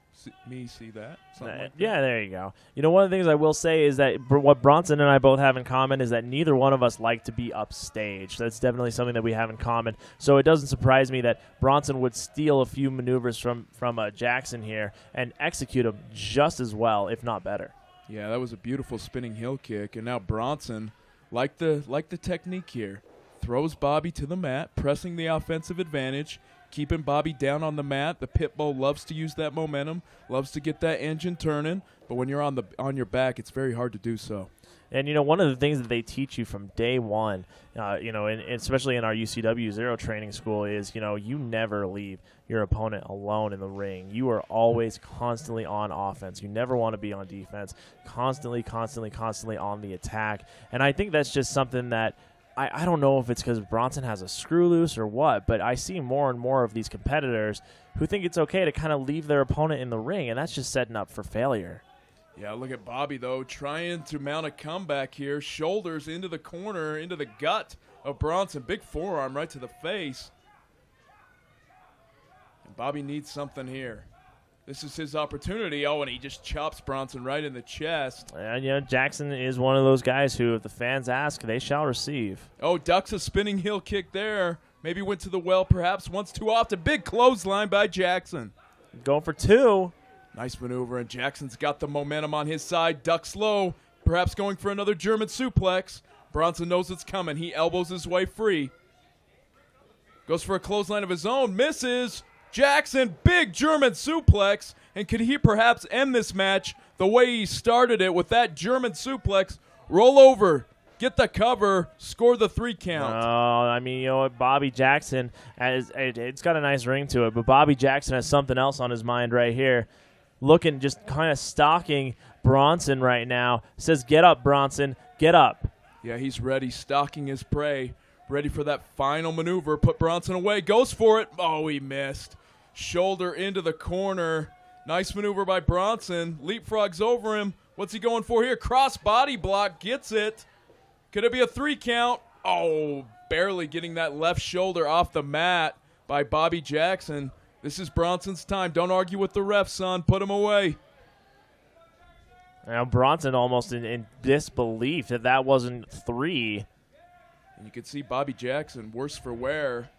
see that. Like yeah, there you go. One of the things I will say is that what Bronson and I both have in common is that neither one of us like to be upstage. That's definitely something that we have in common. So it doesn't surprise me that Bronson would steal a few maneuvers from Jackson here and execute them just as well, if not better. Yeah, that was a beautiful spinning heel kick, and now Bronson, like the technique here, throws Bobby to the mat, pressing the offensive advantage, keeping Bobby down on the mat. The Pitbull loves to use that momentum, loves to get that engine turning, but when you're on your back, it's very hard to do so. And, one of the things that they teach you from day one, and especially in our UCW Zero training school is, you never leave your opponent alone in the ring. You are always constantly on offense. You never want to be on defense. Constantly on the attack. And I think that's just something that I don't know if it's because Bronson has a screw loose or what, but I see more and more of these competitors who think it's okay to kind of leave their opponent in the ring, and that's just setting up for failure. Yeah, look at Bobby, though, trying to mount a comeback here. Shoulders into the corner, into the gut of Bronson. Big forearm right to the face. And Bobby needs something here. This is his opportunity. Oh, and he just chops Bronson right in the chest. And, Jackson is one of those guys who, if the fans ask, they shall receive. Oh, ducks a spinning heel kick there. Maybe went to the well perhaps once too often. Big clothesline by Jackson. Going for 2. Nice maneuver, and Jackson's got the momentum on his side. Ducks low, perhaps going for another German suplex. Bronson knows it's coming. He elbows his way free. Goes for a clothesline of his own. Misses. Jackson, big German suplex. And could he perhaps end this match the way he started it with that German suplex? Roll over, get the cover, score the 3 count. I mean, what, Bobby Jackson, it's got a nice ring to it, but Bobby Jackson has something else on his mind right here. Looking, just kind of stalking Bronson right now. Says, get up, Bronson, get up. Yeah, he's ready, stalking his prey. Ready for that final maneuver. Put Bronson away. Goes for it. Oh, he missed. Shoulder into the corner. Nice maneuver by Bronson. Leapfrogs over him. What's he going for here? Cross body block. Gets it. Could it be a 3 count? Oh, barely getting that left shoulder off the mat by Bobby Jackson. This is Bronson's time. Don't argue with the ref, son. Put him away. Now Bronson almost in disbelief that wasn't 3. And you can see Bobby Jackson, worse for wear,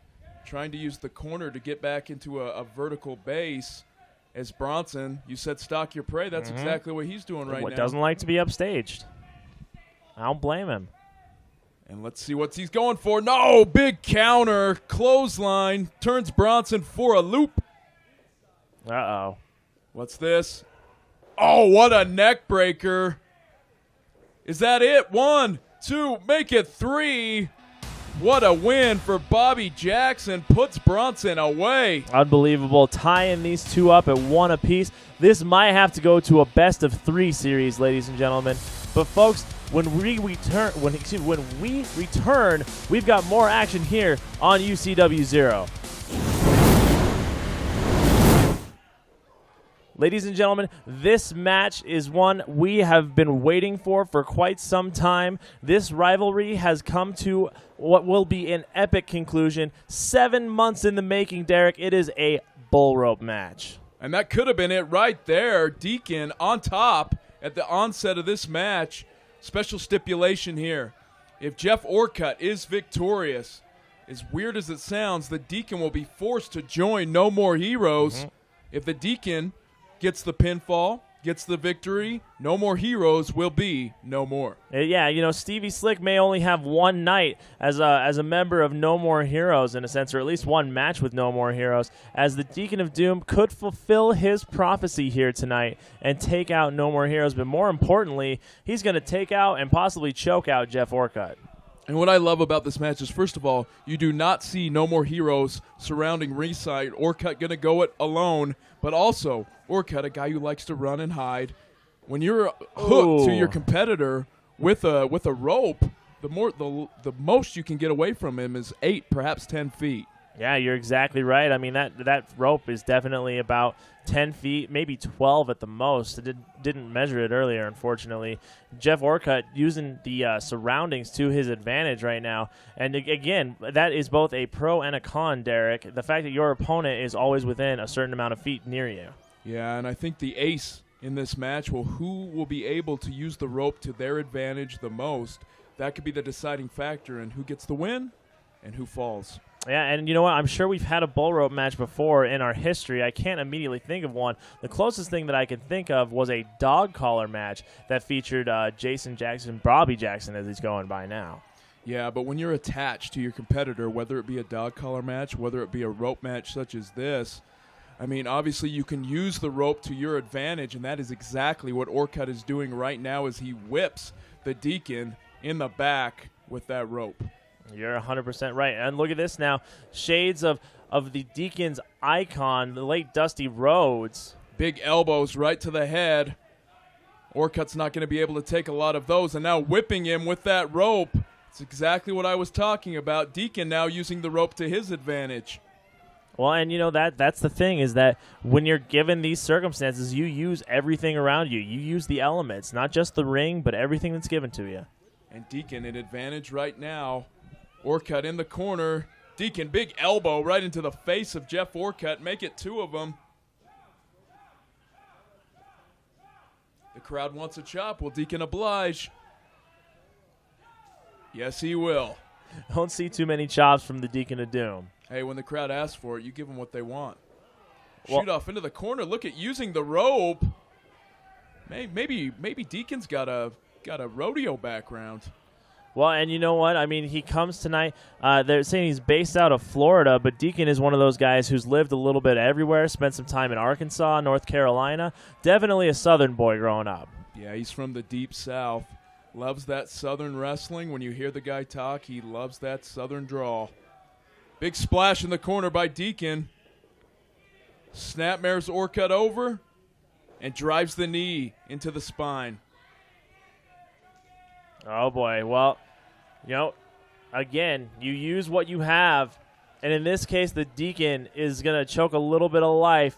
trying to use the corner to get back into a vertical base. As Bronson, you said stalk your prey. That's exactly what he's doing right now. Doesn't like to be upstaged. I don't blame him. And let's see what he's going for. No, big counter, clothesline, turns Bronson for a loop. Uh-oh. What's this? Oh, what a neck breaker. Is that it? 1, 2, make it 3. What a win for Bobby Jackson. Puts Bronson away. Unbelievable. Tying these two up at 1 apiece. This might have to go to a best-of-3 series, ladies and gentlemen. But, folks, when we return, we've got more action here on UCW 0. Ladies and gentlemen, this match is one we have been waiting for quite some time. This rivalry has come to what will be an epic conclusion. 7 months in the making, Derek. It is a bull rope match. And that could have been it right there. Deacon on top at the onset of this match. Special stipulation here. If Jeff Orcutt is victorious, as weird as it sounds, the Deacon will be forced to join No More Heroes. If the Deacon gets the pinfall, gets the victory, No More Heroes will be no more. Yeah, Stevie Slick may only have one night as a member of No More Heroes in a sense, or at least one match with No More Heroes, as the Deacon of Doom could fulfill his prophecy here tonight and take out No More Heroes. But more importantly, he's going to take out and possibly choke out Jeff Orcutt. And what I love about this match is, first of all, you do not see No More Heroes surrounding ringside. Orcutt going to go it alone, but also Orcutt, a guy who likes to run and hide. When you're hooked to your competitor with a rope, the most you can get away from him is 8, perhaps 10 feet. Yeah, you're exactly right. I mean, that rope is definitely about 10 feet, maybe 12 at the most. I didn't measure it earlier, unfortunately. Jeff Orcutt using the surroundings to his advantage right now. And again, that is both a pro and a con, Derek. The fact that your opponent is always within a certain amount of feet near you. Yeah, and I think the ace in this match who will be able to use the rope to their advantage the most. That could be the deciding factor in who gets the win and who falls. Yeah, and you know what? I'm sure we've had a bull rope match before in our history. I can't immediately think of one. The closest thing that I can think of was a dog collar match that featured Jason Jackson, Bobby Jackson, as he's going by now. Yeah, but when you're attached to your competitor, whether it be a dog collar match, whether it be a rope match such as this, I mean, obviously you can use the rope to your advantage, and that is exactly what Orcutt is doing right now as he whips the Deacon in the back with that rope. You're 100% right. And look at this now. Shades of the Deacon's icon, the late Dusty Rhodes. Big elbows right to the head. Orcutt's not going to be able to take a lot of those. And now whipping him with that rope. It's exactly what I was talking about. Deacon now using the rope to his advantage. Well, and that's the thing is that when you're given these circumstances, you use everything around you. You use the elements, not just the ring, but everything that's given to you. And Deacon in advantage right now. Orcutt in the corner. Deacon, big elbow right into the face of Jeff Orcutt. Make it 2 of them. The crowd wants a chop. Will Deacon oblige? Yes, he will. Don't see too many chops from the Deacon of Doom. Hey, when the crowd asks for it, you give them what they want. Shoot off into the corner. Look at using the rope. Maybe Deacon's got a rodeo background. Well, and you know what? I mean, he comes tonight. They're saying he's based out of Florida, but Deacon is one of those guys who's lived a little bit everywhere, spent some time in Arkansas, North Carolina. Definitely a Southern boy growing up. Yeah, he's from the deep South. Loves that Southern wrestling. When you hear the guy talk, he loves that Southern drawl. Big splash in the corner by Deacon. Snapmares Orcutt over and drives the knee into the spine. Oh, boy. Well, again, you use what you have. And in this case, the Deacon is going to choke a little bit of life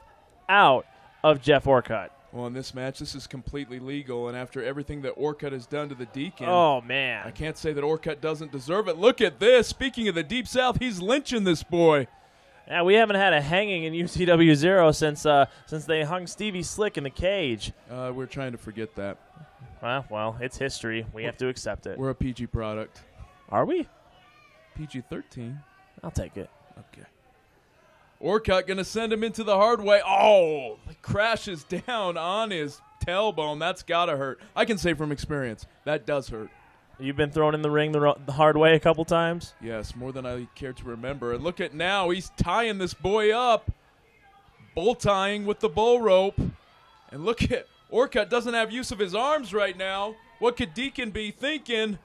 out of Jeff Orcutt. Well, in this match, this is completely legal, and after everything that Orcutt has done to the Deacon, Oh, man. I can't say that Orcutt doesn't deserve it. Look at this. Speaking of the Deep South, he's lynching this boy. Yeah, we haven't had a hanging in UCW 0 since they hung Stevie Slick in the cage. We're trying to forget that. Well, it's history. We have to accept it. We're a PG product. Are we? PG-13. I'll take it. Okay. Orcutt going to send him into the hard way. Oh, he crashes down on his tailbone. That's got to hurt. I can say from experience, that does hurt. You've been thrown in the ring the hard way a couple times? Yes, more than I care to remember. And look at now, he's tying this boy up. Bull tying with the bull rope. And look at, Orcutt doesn't have use of his arms right now. What could Deacon be thinking?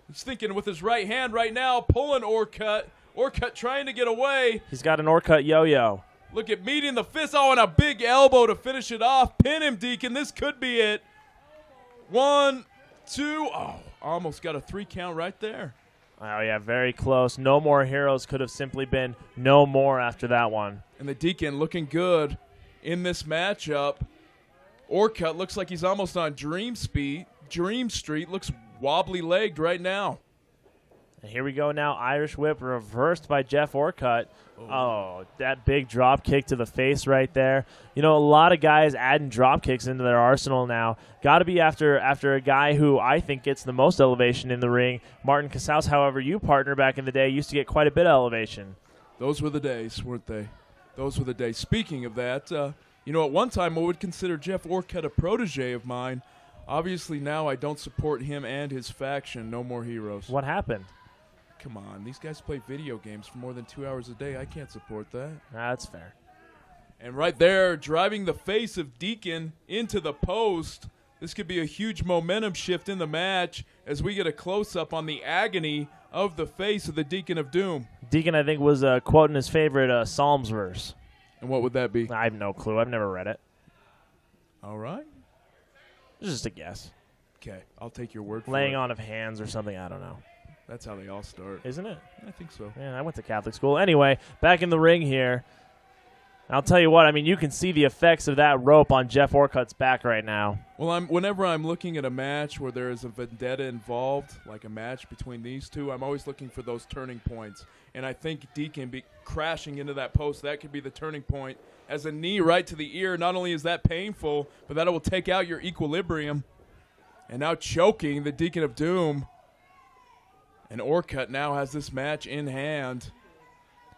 He's thinking with his right hand right now, pulling Orcutt. Orcutt trying to get away. He's got an Orcutt yo-yo. Look at meeting the fist. Oh, and a big elbow to finish it off. Pin him, Deacon. This could be it. 1, 2. Oh, almost got a 3 count right there. Oh, yeah, very close. No More Heroes could have simply been no more after that one. And the Deacon looking good in this matchup. Orcutt looks like he's almost on Dream Street. Looks wobbly-legged right now. And here we go now. Irish Whip reversed by Jeff Orcutt. Oh, that big drop kick to the face right there. You know, a lot of guys adding drop kicks into their arsenal now. Got to be after a guy who I think gets the most elevation in the ring. Martin Casals, however, you partner back in the day, used to get quite a bit of elevation. Those were the days, weren't they? Those were the days. Speaking of that, you know, at one time I would consider Jeff Orcutt a protege of mine. Obviously now I don't support him and his faction, No More Heroes. What happened? Come on, these guys play video games for more than 2 hours a day. I can't support that. That's fair. And right there, driving the face of Deacon into the post. This could be a huge momentum shift in the match as we get a close-up on the agony of the face of the Deacon of Doom. Deacon, I think, was quoting his favorite Psalms verse. And what would that be? I have no clue. I've never read it. All right. It's just a guess. Okay, I'll take your word for it. Laying on of hands or something. I don't know. That's how they all start. Isn't it? I think so. Yeah, I went to Catholic school. Anyway, back in the ring here. I'll tell you what, I mean, you can see the effects of that rope on Jeff Orcutt's back right now. Well, whenever I'm looking at a match where there is a vendetta involved, like a match between these two, I'm always looking for those turning points. And I think Deacon be crashing into that post, that could be the turning point. As a knee right to the ear, not only is that painful, but that will take out your equilibrium. And now choking the Deacon of Doom. And Orcutt now has this match in hand.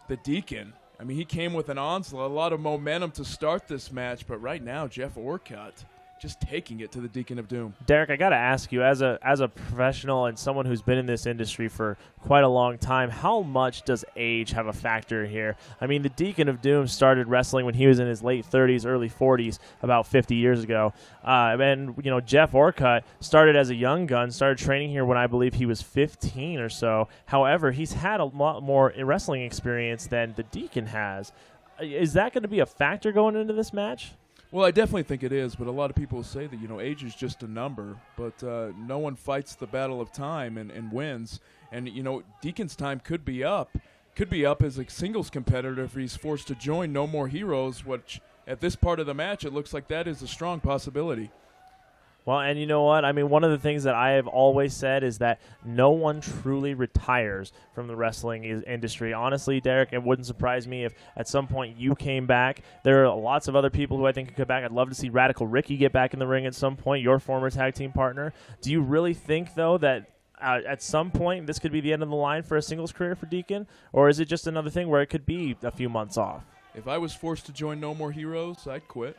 The Deacon, I mean, he came with an onslaught, a lot of momentum to start this match, but right now, Jeff Orcutt just taking it to the Deacon of Doom. Derek, I got to ask you, as a professional and someone who's been in this industry for quite a long time, how much does age have a factor here? I mean, the Deacon of Doom started wrestling when he was in his late 30s, early 40s, about 50 years ago. And, you know, Jeff Orcutt started as a young gun, started training here when I believe he was 15 or so. However, he's had a lot more wrestling experience than the Deacon has. Is that going to be a factor going into this match? Well, I definitely think it is, but a lot of people say that, you know, age is just a number, but no one fights the battle of time and wins. And, you know, Deacon's time could be up as a singles competitor if he's forced to join No More Heroes, which at this part of the match, it looks like that is a strong possibility. Well, and you know what? I mean, one of the things that I have always said is that no one truly retires from the wrestling industry. Honestly, Derek, it wouldn't surprise me if at some point you came back. There are lots of other people who I think could come back. I'd love to see Radical Ricky get back in the ring at some point, your former tag team partner. Do you really think, though, that at some point this could be the end of the line for a singles career for Deacon? Or is it just another thing where it could be a few months off? If I was forced to join No More Heroes, I'd quit.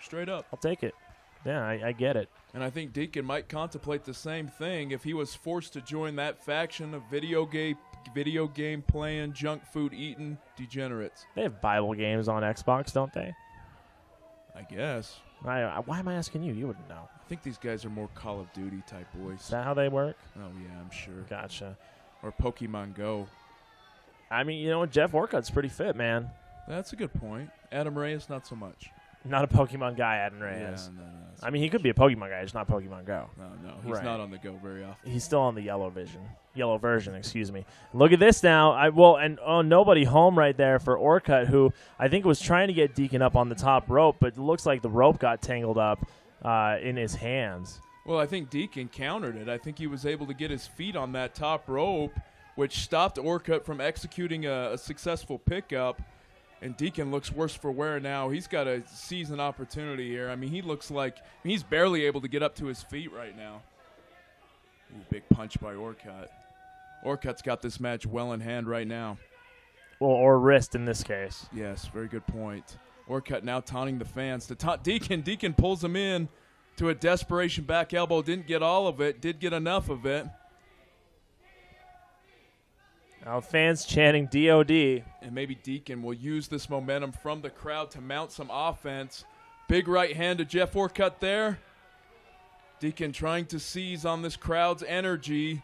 Straight up. I'll take it. Yeah, I get it. And I think Deacon might contemplate the same thing if he was forced to join that faction of video game playing, junk food eating degenerates. They have Bible games on Xbox, don't they? I guess. Why am I asking you? You wouldn't know. I think these guys are more Call of Duty type boys. Is that how they work? Oh, yeah, I'm sure. Gotcha. Or Pokemon Go. I mean, you know, Jeff Orcutt's pretty fit, man. That's a good point. Adam Reyes, not so much. Not a Pokemon guy, Adam Reyes. Yeah, no. I mean, he could be a Pokemon guy, just not Pokemon Go. No, he's Right. not on the go very often. He's still on the yellow version, excuse me. Look at this now. Nobody home right there for Orcutt, who I think was trying to get Deacon up on the top rope, but it looks like the rope got tangled up in his hands. Well, I think Deacon countered it. I think he was able to get his feet on that top rope, which stopped Orcutt from executing a successful pickup. And Deacon looks worse for wear now. He's got to seize an opportunity here. I mean, he looks like he's barely able to get up to his feet right now. Ooh, big punch by Orcutt. Orcutt's got this match well in hand right now. Well, or wrist in this case. Yes, very good point. Orcutt now taunting the fans to taunt Deacon. Deacon pulls him in to a desperation back elbow. Didn't get all of it. Did get enough of it. Now fans chanting DOD. And maybe Deacon will use this momentum from the crowd to mount some offense. Big right hand to Jeff Orcutt there. Deacon trying to seize on this crowd's energy.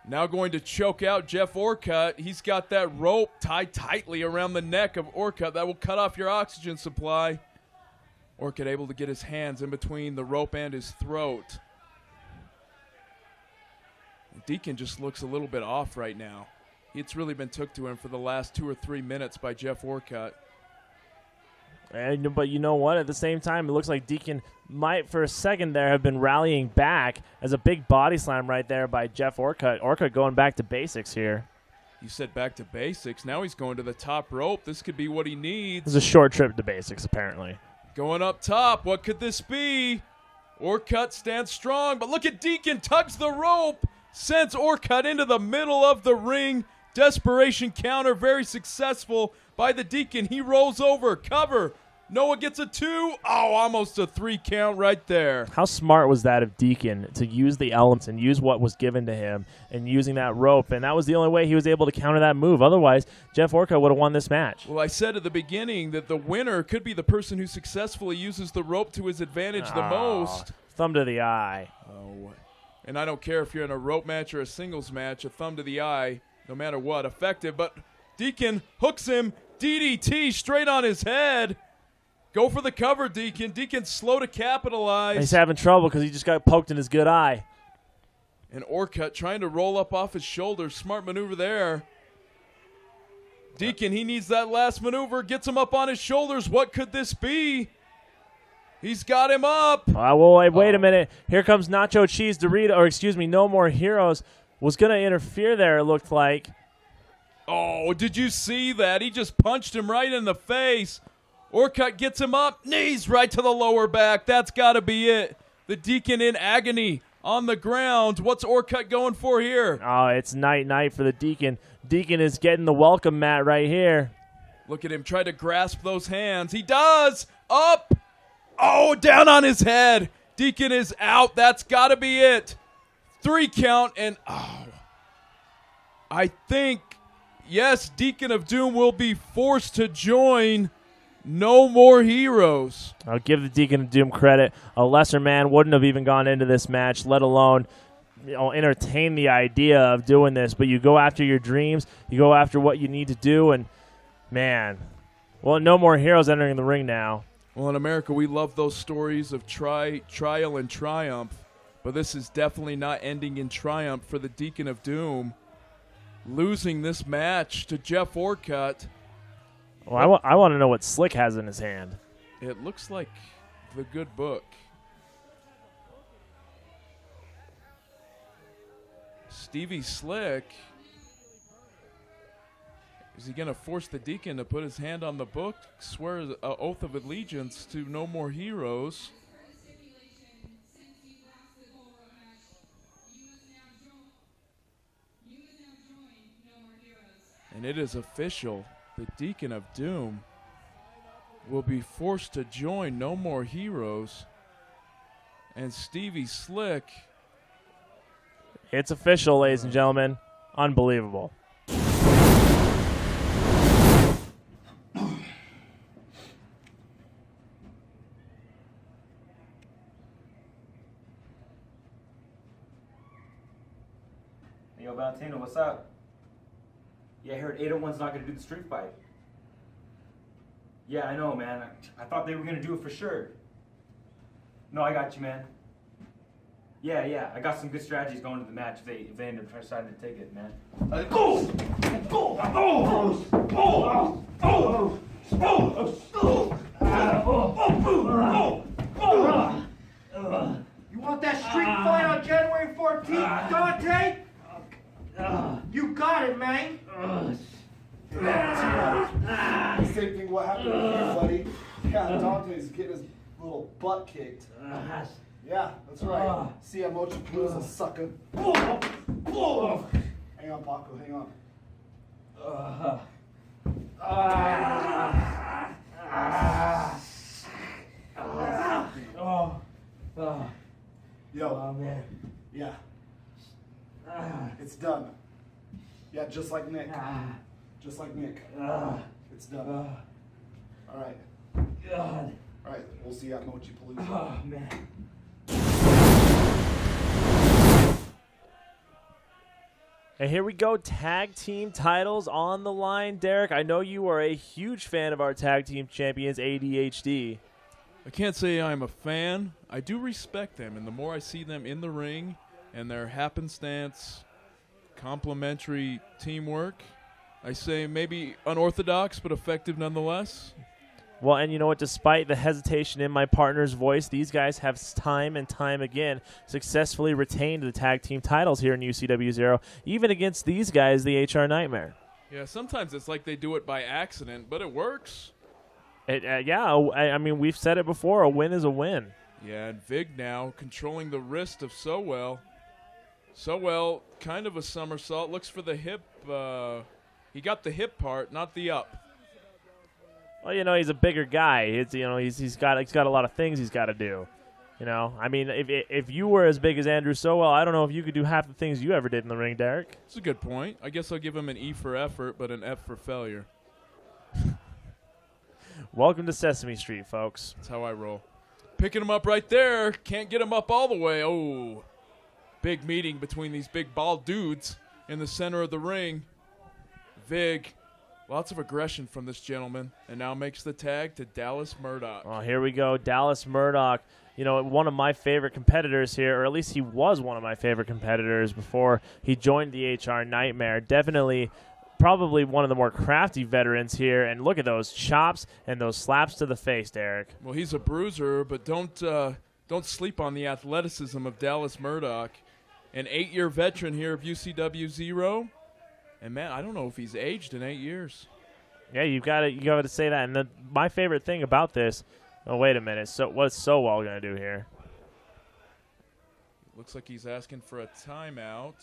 Now going to choke out Jeff Orcutt. He's got that rope tied tightly around the neck of Orcutt. That will cut off your oxygen supply. Orcutt able to get his hands in between the rope and his throat. Deacon just looks a little bit off right now. It's really been took to him for the last 2 or 3 minutes by Jeff Orcutt. But you know what? At the same time, it looks like Deacon might, for a second there, have been rallying back as a big body slam right there by Jeff Orcutt. Orcutt going back to basics here. You said back to basics. Now he's going to the top rope. This could be what he needs. This is a short trip to basics, apparently. Going up top. What could this be? Orcutt stands strong, but look at Deacon tugs the rope. Sends Orcutt into the middle of the ring. Desperation counter, very successful by the Deacon. He rolls over, cover. Noah gets a 2. Oh, almost a 3 count right there. How smart was that of Deacon to use the elements and use what was given to him and using that rope? And that was the only way he was able to counter that move. Otherwise, Jeff Orcutt would have won this match. Well, I said at the beginning that the winner could be the person who successfully uses the rope to his advantage the most. Thumb to the eye. Oh, and I don't care if you're in a rope match or a singles match, a thumb to the eye, no matter what, effective. But Deacon hooks him, DDT straight on his head. Go for the cover, Deacon. Deacon's slow to capitalize. He's having trouble because he just got poked in his good eye. And Orcutt trying to roll up off his shoulders. Smart maneuver there. Deacon, he needs that last maneuver. Gets him up on his shoulders. What could this be? He's got him up. Wait a minute. Here comes Nacho Cheese Dorito, or excuse me, No More Heroes. Was going to interfere there, it looked like. Oh, did you see that? He just punched him right in the face. Orcutt gets him up. Knees right to the lower back. That's got to be it. The Deacon in agony on the ground. What's Orcutt going for here? Oh, it's night for the Deacon. Deacon is getting the welcome mat right here. Look at him try to grasp those hands. He does. Up. Oh, down on his head. Deacon is out. That's got to be it. 3 count, and I think, yes, Deacon of Doom will be forced to join No More Heroes. I'll give the Deacon of Doom credit. A lesser man wouldn't have even gone into this match, let alone entertain the idea of doing this. But you go after your dreams. You go after what you need to do, and, man, well, No More Heroes entering the ring now. Well, in America, we love those stories of trial and triumph, but this is definitely not ending in triumph for the Deacon of Doom. Losing this match to Jeff Orcutt. Well, I want to know what Slick has in his hand. It looks like the good book. Stevie Slick. Is he going to force the Deacon to put his hand on the book, swear an oath of allegiance to No More Heroes? And it is official. The Deacon of Doom will be forced to join No More Heroes. And Stevie Slick. It's official, ladies and gentlemen. Unbelievable. Yo, Valentino, what's up? Yeah, I heard 801's not going to do the street fight. Yeah, I know, man. I thought they were gonna do it for sure. No, I got you, man. Yeah, I got some good strategies going to the match if they end up deciding to take it, man. Go! Go! Oh! Oh! Oh! You want that street fight on January 14th, Dante? You got it, man. The same thing what happened here, buddy. Yeah, Dante's getting his little butt kicked. Yeah, that's right. See how Mochi Palooza sucker. Hang on, Paco, hang on. Yo. Oh, man. Yeah. It's done. Yeah, just like Nick. Just like Nick. It's done. All right. God. All right, we'll see you at Mochi Palooza. Oh, man. And here we go, tag team titles on the line. Derek, I know you are a huge fan of our tag team champions, ADHD. I can't say I'm a fan. I do respect them, and the more I see them in the ring and their happenstance, complementary teamwork, I say maybe unorthodox but effective nonetheless. Well, and you know what? Despite the hesitation in my partner's voice, these guys have time and time again successfully retained the tag team titles here in UCW 0, even against these guys, the HR Nightmare. Yeah, sometimes it's like they do it by accident, but it works. I mean, we've said it before, a win is a win. Yeah, and Vig now controlling the wrist of Sowell. Sowell, kind of a somersault, looks for the hip. He got the hip part, not the up. Well, you know, he's a bigger guy. He's got a lot of things he's got to do. You know, I mean, if you were as big as Andrew Sowell, I don't know if you could do half the things you ever did in the ring, Derek. That's a good point. I guess I'll give him an E for effort, but an F for failure. Welcome to Sesame Street, folks. That's how I roll. Picking him up right there. Can't get him up all the way. Oh, big meeting between these big bald dudes in the center of the ring. Vig, lots of aggression from this gentleman, and now makes the tag to Dallas Murdoch. Oh, here we go. Dallas Murdoch, you know, one of my favorite competitors here, or at least he was one of my favorite competitors before he joined the HR Nightmare. Definitely probably one of the more crafty veterans here, and look at those chops and those slaps to the face, Derek. Well, he's a bruiser, but don't sleep on the athleticism of Dallas Murdoch, an 8-year veteran here of UCW 0. And man, I don't know if he's aged in 8 years. Yeah, you got to say that. And my favorite thing about this, oh wait a minute, so what's Sowell gonna do here? Looks like he's asking for a timeout.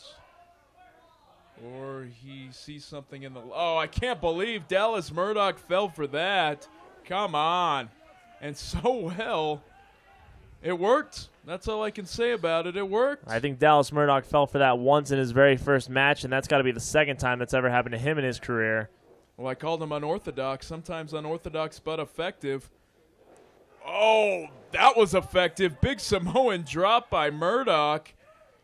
Or he sees something in the... Oh, I can't believe Dallas Murdoch fell for that. Come on. And so well. It worked. That's all I can say about it. It worked. I think Dallas Murdoch fell for that once in his very first match, and that's got to be the second time that's ever happened to him in his career. Well, I called him unorthodox. Sometimes unorthodox but effective. Oh, that was effective. Big Samoan drop by Murdoch.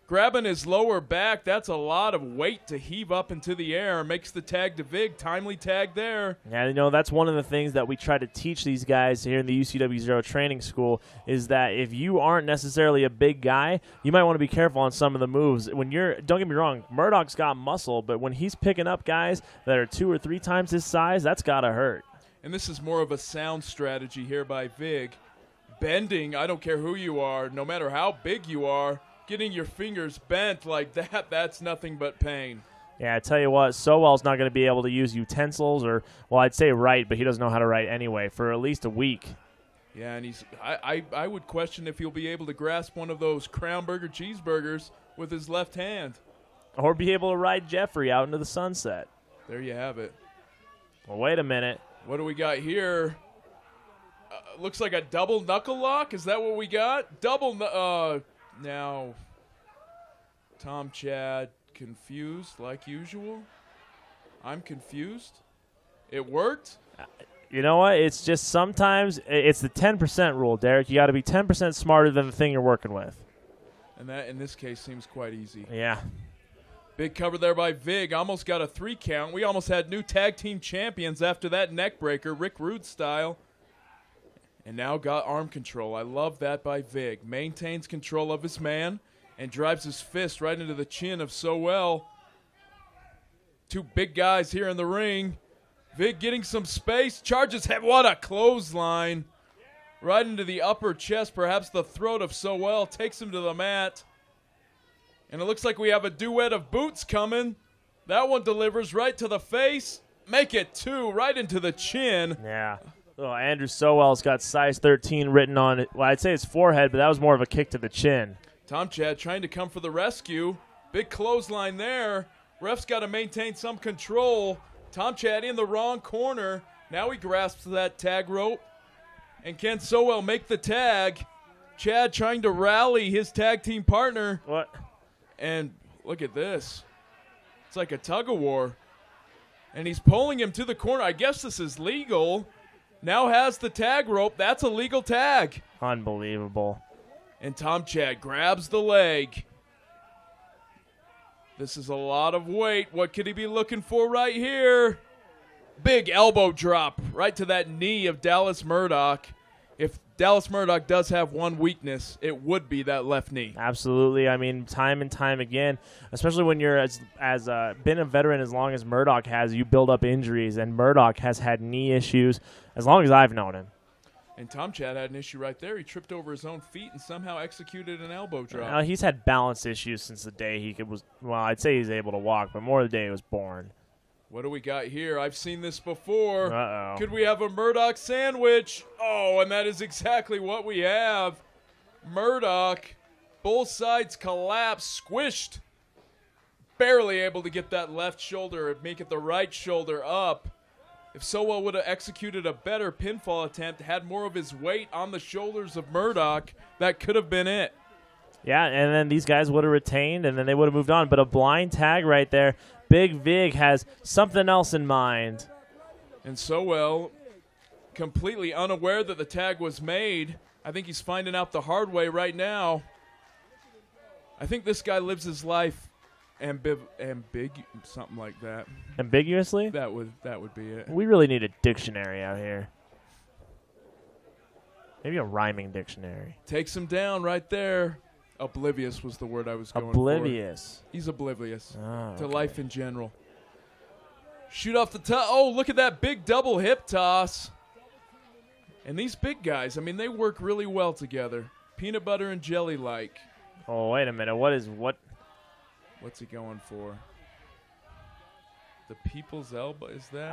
Grabbing his lower back, that's a lot of weight to heave up into the air. Makes the tag to Vig. Timely tag there. Yeah, you know, that's one of the things that we try to teach these guys here in the UCW 0 training school is that if you aren't necessarily a big guy, you might want to be careful on some of the moves. Don't get me wrong, Murdoch's got muscle, but when he's picking up guys that are 2 or 3 times his size, that's got to hurt. And this is more of a sound strategy here by Vig. Bending, I don't care who you are, no matter how big you are, getting your fingers bent like that, that's nothing but pain. Yeah, I tell you what, Sowell's not going to be able to use utensils or, well, I'd say write, but he doesn't know how to write anyway for at least a week. Yeah, and I would question if he'll be able to grasp one of those Crown Burger cheeseburgers with his left hand. Or be able to ride Jeffrey out into the sunset. There you have it. Well, wait a minute. What do we got here? Looks like a double knuckle lock. Is that what we got? Now, Tom Chad confused like usual. I'm confused. It worked. You know what? It's just sometimes it's the 10% rule, Derek. You got to be 10% smarter than the thing you're working with. And that, in this case, seems quite easy. Yeah. Big cover there by Vig. Almost got a 3 count. We almost had new tag team champions after that neck breaker, Rick Rude style. And now got arm control. I love that by Vig. Maintains control of his man and drives his fist right into the chin of Sowell. 2 big guys here in the ring. Vig getting some space. Charges head. What a clothesline. Right into the upper chest, perhaps the throat of Sowell. Takes him to the mat. And it looks like we have a duet of boots coming. That one delivers right to the face. Make it 2 right into the chin. Yeah. Well, Andrew Sowell's got size 13 written on it. Well, I'd say his forehead, but that was more of a kick to the chin. Tom Chad trying to come for the rescue. Big clothesline there. Ref's got to maintain some control. Tom Chad in the wrong corner. Now he grasps that tag rope. And can Sowell make the tag? Chad trying to rally his tag team partner. What? And look at this. It's like a tug of war. And he's pulling him to the corner. I guess this is legal. Now has the tag rope. That's a legal tag. Unbelievable. And Tom Chad grabs the leg. This is a lot of weight. What could he be looking for right here? Big elbow drop right to that knee of Dallas Murdoch. If Dallas Murdoch does have one weakness, it would be that left knee. Absolutely. I mean, time and time again, especially when you're been a veteran as long as Murdoch has, you build up injuries, and Murdoch has had knee issues as long as I've known him. And Tom Chad had an issue right there. He tripped over his own feet and somehow executed an elbow drop. He's had balance issues since the day I'd say he's able to walk, but more the day he was born. What do we got here? I've seen this before. Uh-oh. Could we have a Murdoch sandwich? Oh, and that is exactly what we have. Murdoch, both sides collapse, squished. Barely able to get that left shoulder and make it the right shoulder up. If Sowell would have executed a better pinfall attempt, had more of his weight on the shoulders of Murdoch, that could have been it. Yeah, and then these guys would have retained, and then they would have moved on. But a blind tag right there. Big Vig has something else in mind. And Sowell, completely unaware that the tag was made. I think he's finding out the hard way right now. I think this guy lives his life something like that. Ambiguously? That would be it. We really need a dictionary out here. Maybe a rhyming dictionary. Takes him down right there. Oblivious was the word I was going Oblivious. for. He's oblivious Okay. to life in general. Shoot off the top. Oh, look at that big double hip toss. And these big guys, I mean, they work really well together. Peanut butter and jelly like. Oh, wait a minute. What's he going for? The people's elbow, is that?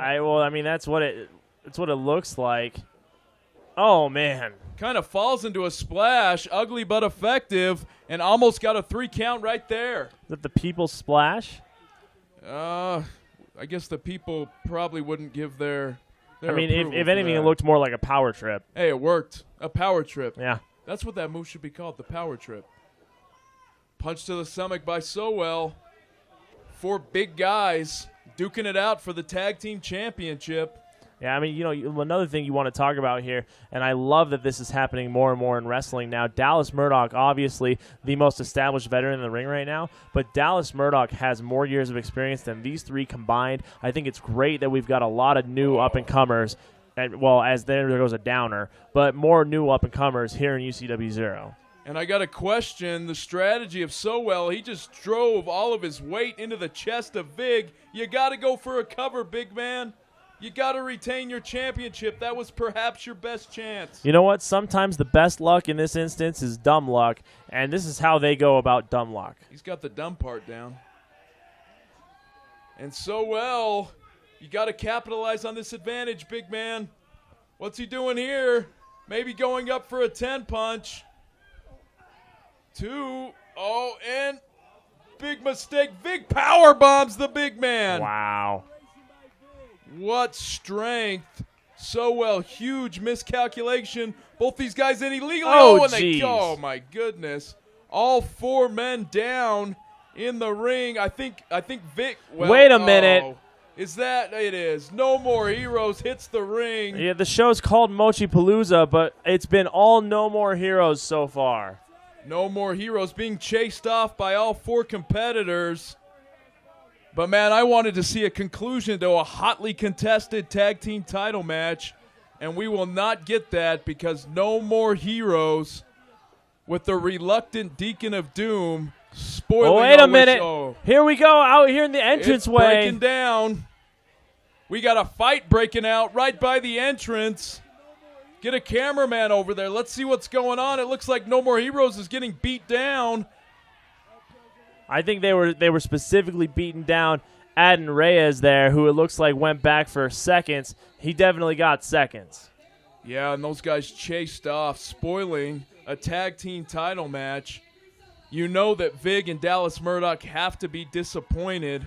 That's what it looks like. Oh, man. Kind of falls into a splash, ugly but effective, and almost got a 3 count right there. Is that the People's Splash? I guess the people probably wouldn't give their I mean, approval if for anything, that. it looked more like a power trip. Hey, it worked. A power trip. Yeah. That's what that move should be called, the power trip. Punch to the stomach by Sowell. 4 big guys duking it out for the tag team championship. Yeah, I mean, another thing you want to talk about here, and I love that this is happening more and more in wrestling now. Dallas Murdoch, obviously the most established veteran in the ring right now, but Dallas Murdoch has more years of experience than these 3 combined. I think it's great that we've got a lot of new up-and-comers, as there goes a downer, but more new up-and-comers here in UCW 0. And I got to question the strategy of Sowell. He just drove all of his weight into the chest of Vig. You got to go for a cover, big man. You got to retain your championship. That was perhaps your best chance. You know what? Sometimes the best luck in this instance is dumb luck, and this is how they go about dumb luck. He's got the dumb part down. And Sowell, you got to capitalize on this advantage, big man. What's he doing here? Maybe going up for a 10 punch. 2. Oh, and big mistake. Vig power bombs the big man. Wow. What strength. Sowell, huge miscalculation. Both these guys in illegally. Oh, and they geez. go. Oh, my goodness. All 4 men down in the ring. I think Vic. Well, Wait a minute. Is that? It is. No More Heroes hits the ring. Yeah, the show's called Mochi Palooza, but it's been all No More Heroes so far. No More Heroes being chased off by all 4 competitors. But, man, I wanted to see a conclusion to a hotly contested tag team title match, and we will not get that because No More Heroes with the reluctant Deacon of Doom spoiling Oh, wait a our minute. show. Here we go out here in the It's entranceway. breaking down. We got a fight breaking out right by the entrance. Get a cameraman over there. Let's see what's going on. It looks like No More Heroes is getting beat down. I think they were specifically beating down Adon Reyes there, who it looks like went back for seconds. He definitely got seconds. Yeah, and those guys chased off, spoiling a tag team title match. You know that Vig and Dallas Murdoch have to be disappointed.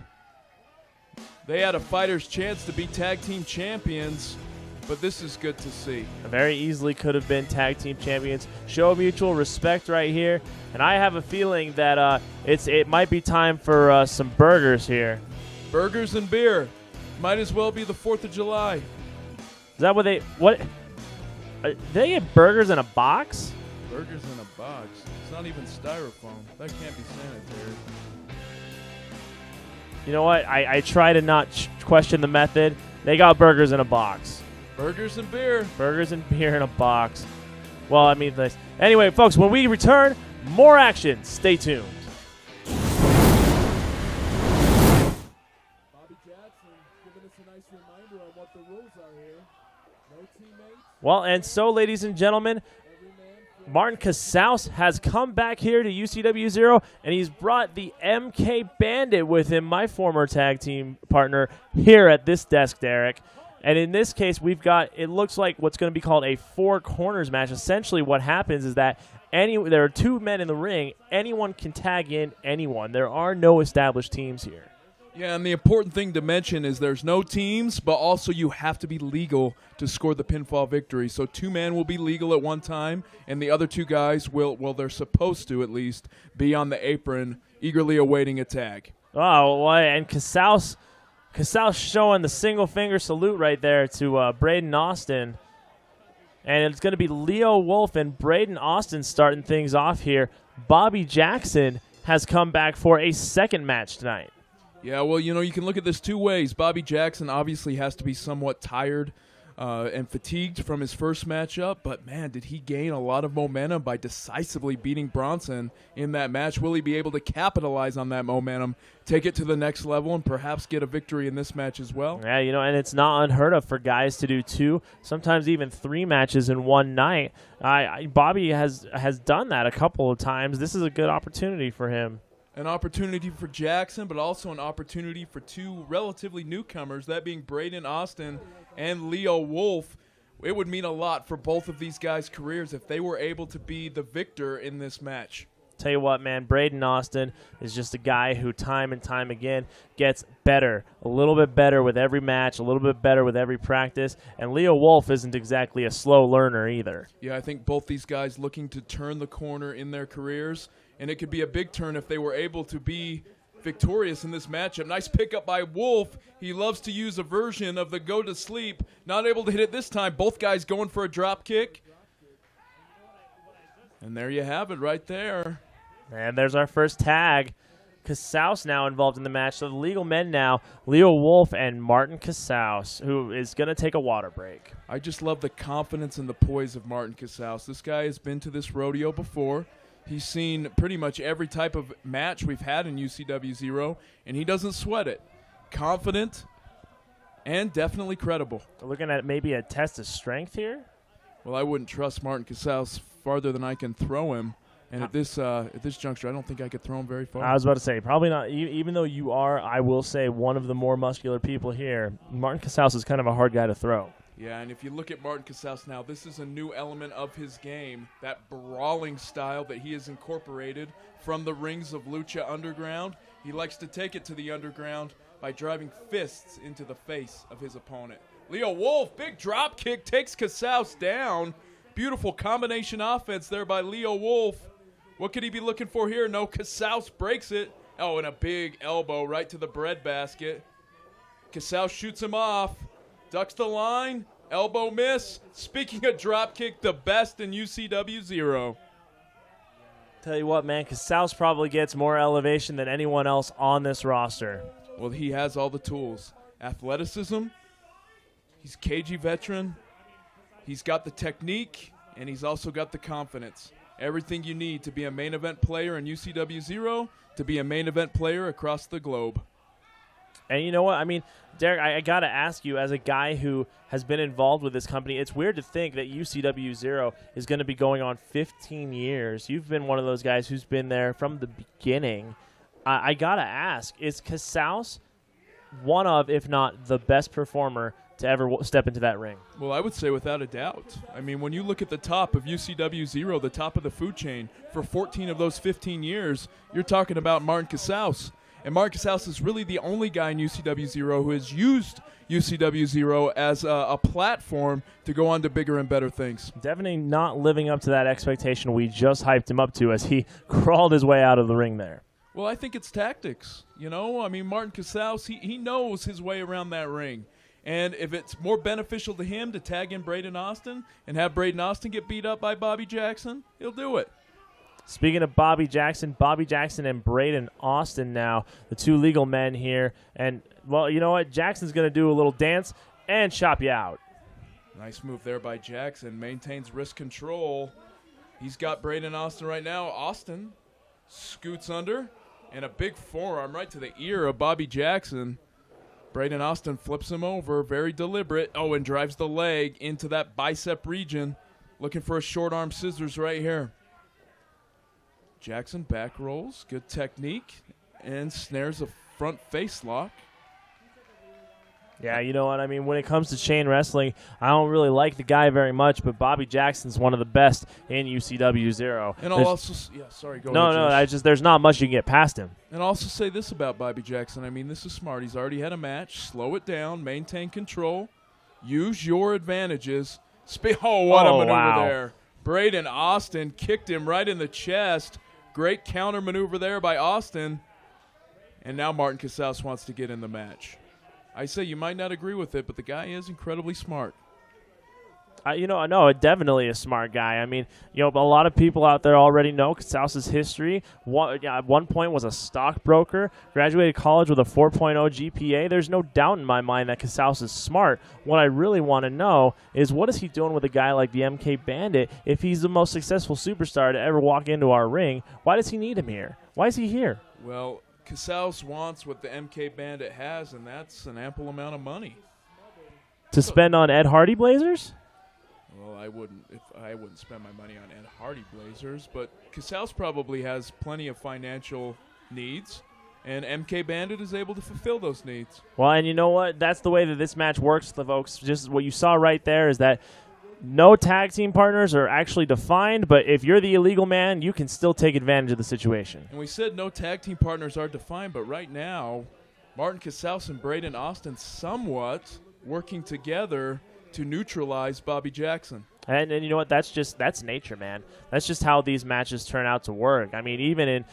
They had a fighter's chance to be tag team champions, but this is good to see. Very easily could have been tag team champions. Show mutual respect right here, and I have a feeling that it might be time for some burgers here. Burgers and beer. Might as well be the 4th of July. Is that what they did they get burgers in a box? Burgers in a box. It's not even styrofoam. That can't be sanitary. You know what? I try to not question the method. They got burgers in a box. Burgers and beer. Burgers and beer in a box. Well, I mean, anyway, folks, when we return, more action. Stay tuned. Bobby Jackson giving us a nice reminder on what the rules are here. No teammates. Well, and so, ladies and gentlemen, Martin Casaus has come back here to UCW 0, and he's brought the MK Bandit with him, my former tag team partner, here at this desk, Derek. And in this case, we've got, it looks like what's going to be called a four corners match. Essentially what happens is that there are two men in the ring. Anyone can tag in anyone. There are no established teams here. Yeah, and the important thing to mention is there's no teams, but also you have to be legal to score the pinfall victory. So two men will be legal at one time, and the other two guys will, well, they're supposed to at least, be on the apron, eagerly awaiting a tag. Oh, well, and Casaus showing the single finger salute right there to Braden Austin. And it's going to be Leo Wolf and Braden Austin starting things off here. Bobby Jackson has come back for a second match tonight. Yeah, well, you know, you can look at this two ways. Bobby Jackson obviously has to be somewhat tired and fatigued from his first matchup, but, man, did he gain a lot of momentum by decisively beating Bronson in that match. Will he be able to capitalize on that momentum, take it to the next level, and perhaps get a victory in this match as well? Yeah, you know, and it's not unheard of for guys to do two, sometimes even three matches in one night. Bobby has done that a couple of times. This is a good opportunity for him. An opportunity for Jackson, but also an opportunity for two relatively newcomers, that being Braden Austin and Leo Wolf. It would mean a lot for both of these guys' careers if they were able to be the victor in this match. Tell you what, man, Braden Austin is just a guy who time and time again gets better, a little bit better with every match, a little bit better with every practice, and Leo Wolf isn't exactly a slow learner either. Yeah, I think both these guys looking to turn the corner in their careers, and it could be a big turn if they were able to be victorious in this matchup. Nice pickup by Wolf. He loves to use a version of the go to sleep. Not able to hit it this time. Both guys going for a drop kick. And there you have it right there. And there's our first tag. Casaus now involved in the match. So the legal men now, Leo Wolf and Martin Casaus, who is going to take a water break. I just love the confidence and the poise of Martin Casaus. This guy has been to this rodeo before. He's seen pretty much every type of match we've had in UCW 0, and he doesn't sweat it. Confident and definitely credible. We're looking at maybe a test of strength here. Well, I wouldn't trust Martin Casaus farther than I can throw him. And at this juncture, I don't think I could throw him very far. I was about to say, probably not. Even though you are, I will say, one of the more muscular people here, Martin Casaus is kind of a hard guy to throw. Yeah, and if you look at Martin Casaus now, this is a new element of his game, that brawling style that he has incorporated from the rings of Lucha Underground. He likes to take it to the underground by driving fists into the face of his opponent. Leo Wolf, big drop kick, takes Casaus down. Beautiful combination offense there by Leo Wolf. What could he be looking for here? No, Casaus breaks it. Oh, and a big elbow right to the breadbasket. Casaus shoots him off. Ducks the line, elbow miss. Speaking of drop kick, the best in UCW 0. Tell you what, man, Casaus probably gets more elevation than anyone else on this roster. Well, he has all the tools. Athleticism, he's KG veteran, he's got the technique, and he's also got the confidence. Everything you need to be a main event player in UCW 0, to be a main event player across the globe. And you know what? I mean, Derek, I got to ask you, as a guy who has been involved with this company, it's weird to think that UCW 0 is going to be going on 15 years. You've been one of those guys who's been there from the beginning. I got to ask, is Casaus one of, if not the best performer to ever step into that ring? Well, I would say without a doubt. I mean, when you look at the top of UCW 0, the top of the food chain, for 14 of those 15 years, you're talking about Martin Casaus. And Martin Casaus is really the only guy in UCW 0 who has used UCW 0 as a platform to go on to bigger and better things. Definitely not living up to that expectation we just hyped him up to as he crawled his way out of the ring there. Well, I think it's tactics. You know, I mean, Martin Casaus, he knows his way around that ring. And if it's more beneficial to him to tag in Braden Austin and have Braden Austin get beat up by Bobby Jackson, he'll do it. Speaking of Bobby Jackson and Braden Austin now, the two legal men here. And, well, you know what? Jackson's going to do a little dance and chop you out. Nice move there by Jackson. Maintains wrist control. He's got Braden Austin right now. Austin scoots under, and a big forearm right to the ear of Bobby Jackson. Braden Austin flips him over, very deliberate. Oh, and drives the leg into that bicep region. Looking for a short arm scissors right here. Jackson back rolls, good technique, and snares a front face lock. Yeah, you know what? I mean, when it comes to chain wrestling, I don't really like the guy very much, but Bobby Jackson's one of the best in UCW 0. And I'll also, sorry, go ahead. Josh. There's not much you can get past him. And I'll also say this about Bobby Jackson. I mean, this is smart. He's already had a match. Slow it down, maintain control, use your advantages. What a maneuver there. Braden Austin kicked him right in the chest. Great counter maneuver there by Austin. And now Martin Casaus wants to get in the match. I say you might not agree with it, but the guy is incredibly smart. No, definitely a smart guy. I mean, a lot of people out there already know Casaus' history. At one point was a stockbroker, graduated college with a 4.0 GPA. There's no doubt in my mind that Casaus is smart. What I really want to know is what is he doing with a guy like the MK Bandit? If he's the most successful superstar to ever walk into our ring, why does he need him here? Why is he here? Well, Casaus wants what the MK Bandit has, and that's an ample amount of money. To spend on Ed Hardy Blazers? Well, I wouldn't spend my money on Ed Hardy Blazers, but Casaus probably has plenty of financial needs, and MK Bandit is able to fulfill those needs. Well, and you know what? That's the way that this match works, folks. Just what you saw right there is that no tag team partners are actually defined, but if you're the illegal man, you can still take advantage of the situation. And we said no tag team partners are defined, but right now, Martin Casaus and Braden Austin somewhat working together to neutralize Bobby Jackson. And you know what? That's nature, man. That's just how these matches turn out to work. I mean, even in,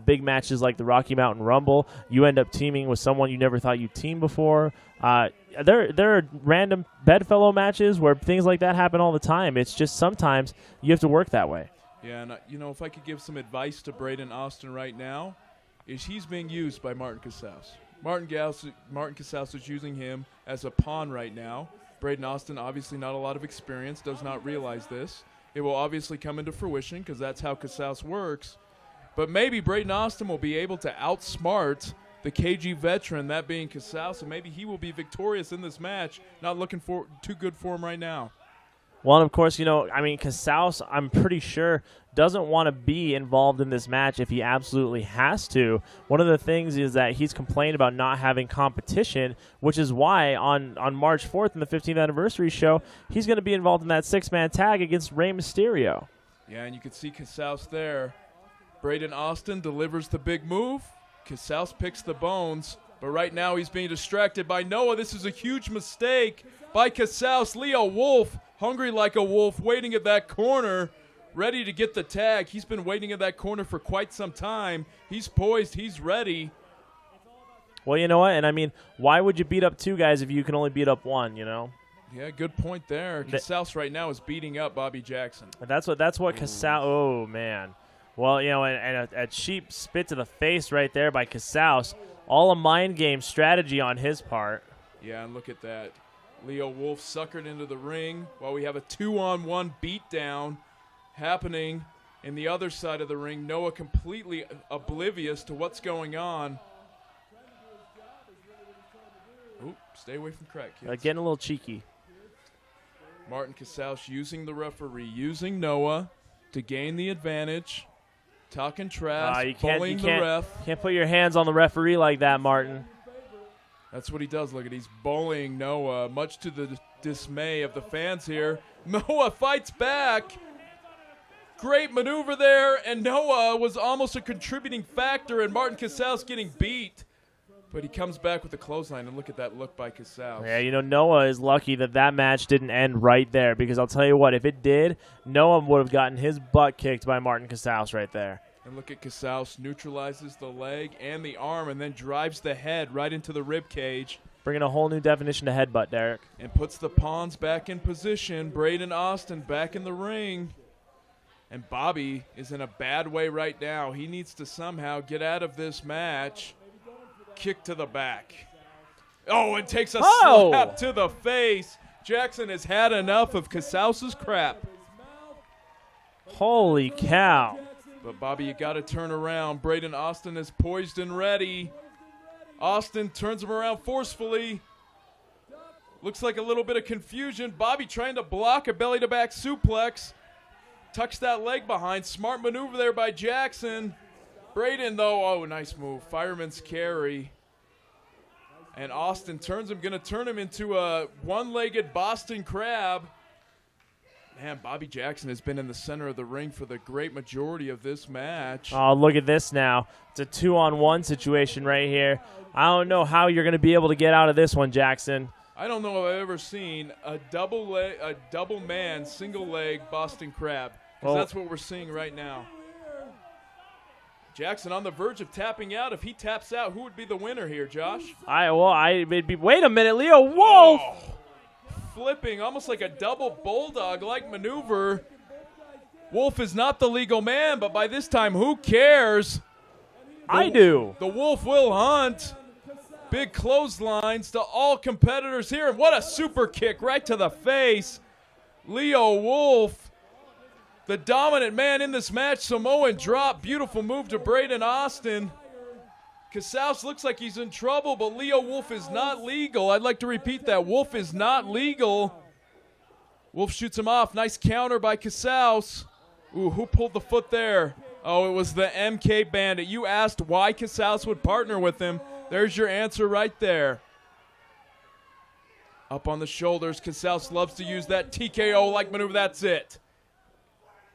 big matches like the Rocky Mountain Rumble, you end up teaming with someone you never thought you'd team before. There are random bedfellow matches where things like that happen all the time. It's just sometimes you have to work that way. Yeah, and if I could give some advice to Braden Austin right now, is he's being used by Martin Casaus. Martin Casaus is using him as a pawn right now. Braden Austin, obviously not a lot of experience, does not realize this. It will obviously come into fruition because that's how Casaus works. But maybe Braden Austin will be able to outsmart the KG veteran, that being Casaus, and maybe he will be victorious in this match. Not looking too good for him right now. Well, and of course, Casaus, I'm pretty sure, doesn't want to be involved in this match if he absolutely has to. One of the things is that he's complained about not having competition, which is why on March 4th in the 15th anniversary show, he's going to be involved in that 6-man tag against Rey Mysterio. Yeah, and you can see Casaus there. Braden Austin delivers the big move. Casaus picks the bones, but right now he's being distracted by Noah. This is a huge mistake by Casaus. Leo Wolf, hungry like a wolf, waiting at that corner, ready to get the tag. He's been waiting at that corner for quite some time. He's poised. He's ready. Well, you know what? And I mean, why would you beat up two guys if you can only beat up one, Yeah, good point there. Casaus right now is beating up Bobby Jackson. That's what Casaus. Oh man. Well, and a cheap spit to the face right there by Casaus. all a mind game strategy on his part. Yeah, and look at that. Leo Wolf suckered into the ring while we have a 2-on-1 beatdown happening in the other side of the ring. Noah completely oblivious to what's going on. Oop, stay away from crack, kids. Getting a little cheeky. Martin Casals using the referee, using Noah to gain the advantage. Talking trash, bullying the ref. Can't put your hands on the referee like that, Martin. That's what he does. Look at, he's bullying Noah, much to the dismay of the fans here. Noah fights back. Great maneuver there, and Noah was almost a contributing factor in Martin Casals getting beat. But he comes back with a clothesline, and look at that look by Casals. Yeah, Noah is lucky that match didn't end right there, because I'll tell you what, if it did, Noah would have gotten his butt kicked by Martin Casals right there. And look at Casals, neutralizes the leg and the arm, and then drives the head right into the rib cage. Bringing a whole new definition to headbutt, Derek. And puts the pawns back in position. Braden Austin back in the ring. And Bobby is in a bad way right now. He needs to somehow get out of this match. Kick to the back. Oh, and takes a slap to the face. Jackson has had enough of Casals' crap. Holy cow. But, Bobby, you got to turn around. Braden Austin is poised and ready. Austin turns him around forcefully. Looks like a little bit of confusion. Bobby trying to block a belly-to-back suplex. Tucks that leg behind. Smart maneuver there by Jackson. Braden, though, oh, nice move. Fireman's carry. And Austin turns him, going to turn him into a one-legged Boston Crab. Man, Bobby Jackson has been in the center of the ring for the great majority of this match. Oh, look at this now. It's a 2-on-1 situation right here. I don't know how you're going to be able to get out of this one, Jackson. I don't know if I've ever seen a double man, single leg Boston Crab. Because that's what we're seeing right now. Jackson on the verge of tapping out. If he taps out, who would be the winner here, Josh? Wait a minute, Leo Wolf! Oh, flipping, almost like a double bulldog-like maneuver. Wolf is not the legal man, but by this time, who cares? I do. The Wolf will hunt. Big clotheslines to all competitors here. And what a super kick right to the face. Leo Wolf, the dominant man in this match. Samoan drop. Beautiful move to Braden Austin. Casals looks like he's in trouble, but Leo Wolf is not legal. I'd like to repeat that. Wolf is not legal. Wolf shoots him off. Nice counter by Casals. Ooh, who pulled the foot there? Oh, it was the MK Bandit. You asked why Casals would partner with him. There's your answer right there. Up on the shoulders. Casals loves to use that TKO-like maneuver. That's it.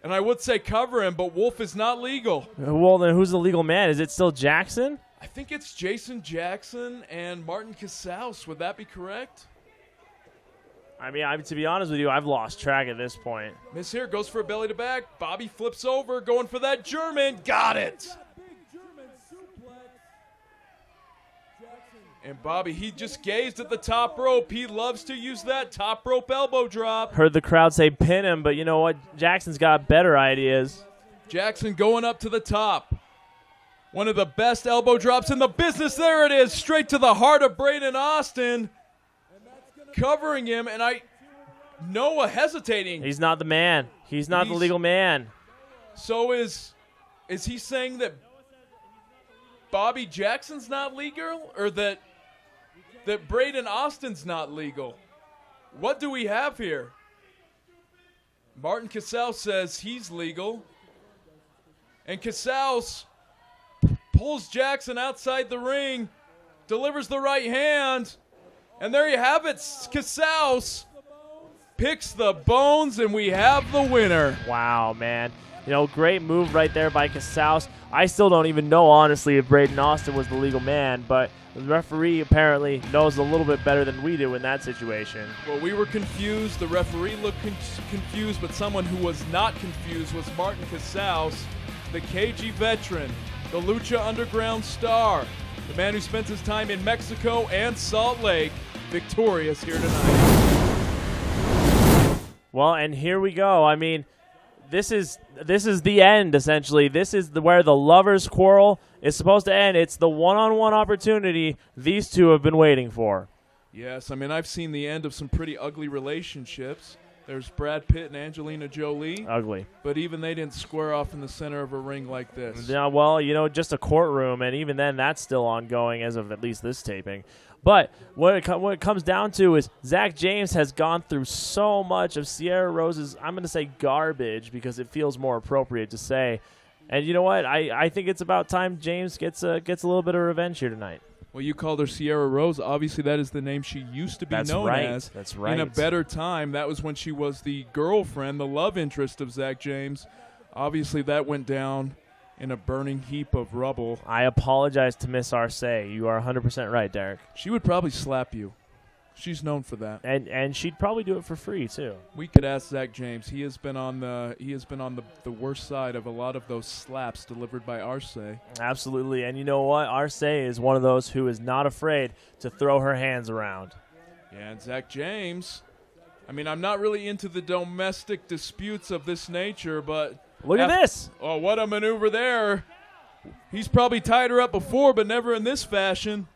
And I would say cover him, but Wolf is not legal. Well, then who's the legal man? Is it still Jackson? I think it's Jason Jackson and Martin Casals. Would that be correct? I mean, to be honest with you, I've lost track at this point. Miss here goes for a belly to back. Bobby flips over, going for that German. Got it. And Bobby, he just gazed at the top rope. He loves to use that top rope elbow drop. Heard the crowd say pin him, but you know what? Jackson's got better ideas. Jackson going up to the top. One of the best elbow drops in the business. There it is, straight to the heart of Braden Austin. Covering him, and Noah hesitating. He's not the man. He's not the legal man. So is he saying that Bobby Jackson's not legal, or that Braden Austin's not legal? What do we have here? Martin Casals says he's legal. And Casals pulls Jackson outside the ring, delivers the right hand, and there you have it. Casals picks the bones, and we have the winner. Wow, man. Great move right there by Casals. I still don't even know, honestly, if Braden Austin was the legal man, but the referee apparently knows a little bit better than we do in that situation. Well, we were confused. The referee looked confused, but someone who was not confused was Martin Casals, the KG veteran, the Lucha Underground star, the man who spent his time in Mexico and Salt Lake, victorious here tonight. Well, and here we go. I mean, this is the end, essentially. This is where the lovers' quarrel is supposed to end. It's the one-on-one opportunity these two have been waiting for. Yes, I mean, I've seen the end of some pretty ugly relationships. There's Brad Pitt and Angelina Jolie. Ugly. But even they didn't square off in the center of a ring like this. Yeah, well, just a courtroom, and even then, that's still ongoing as of at least this taping. But what it comes down to is Zach James has gone through so much of Sierra Rose's, I'm going to say garbage because it feels more appropriate to say. And you know what? I think it's about time James gets a little bit of revenge here tonight. Well, you called her Sierra Rose. Obviously, that is the name she used to be known as. That's right. In a better time, that was when she was the girlfriend, the love interest of Zach James. Obviously, that went down in a burning heap of rubble. I apologize to Miss Arce. You are 100% right, Derek. She would probably slap you. She's known for that. And she'd probably do it for free too. We could ask Zach James. He has been on the worst side of a lot of those slaps delivered by Arce. Absolutely. And you know what? Arce is one of those who is not afraid to throw her hands around. Yeah, and Zach James, I mean, I'm not really into the domestic disputes of this nature, but look at this. Oh, what a maneuver there. He's probably tied her up before, but never in this fashion.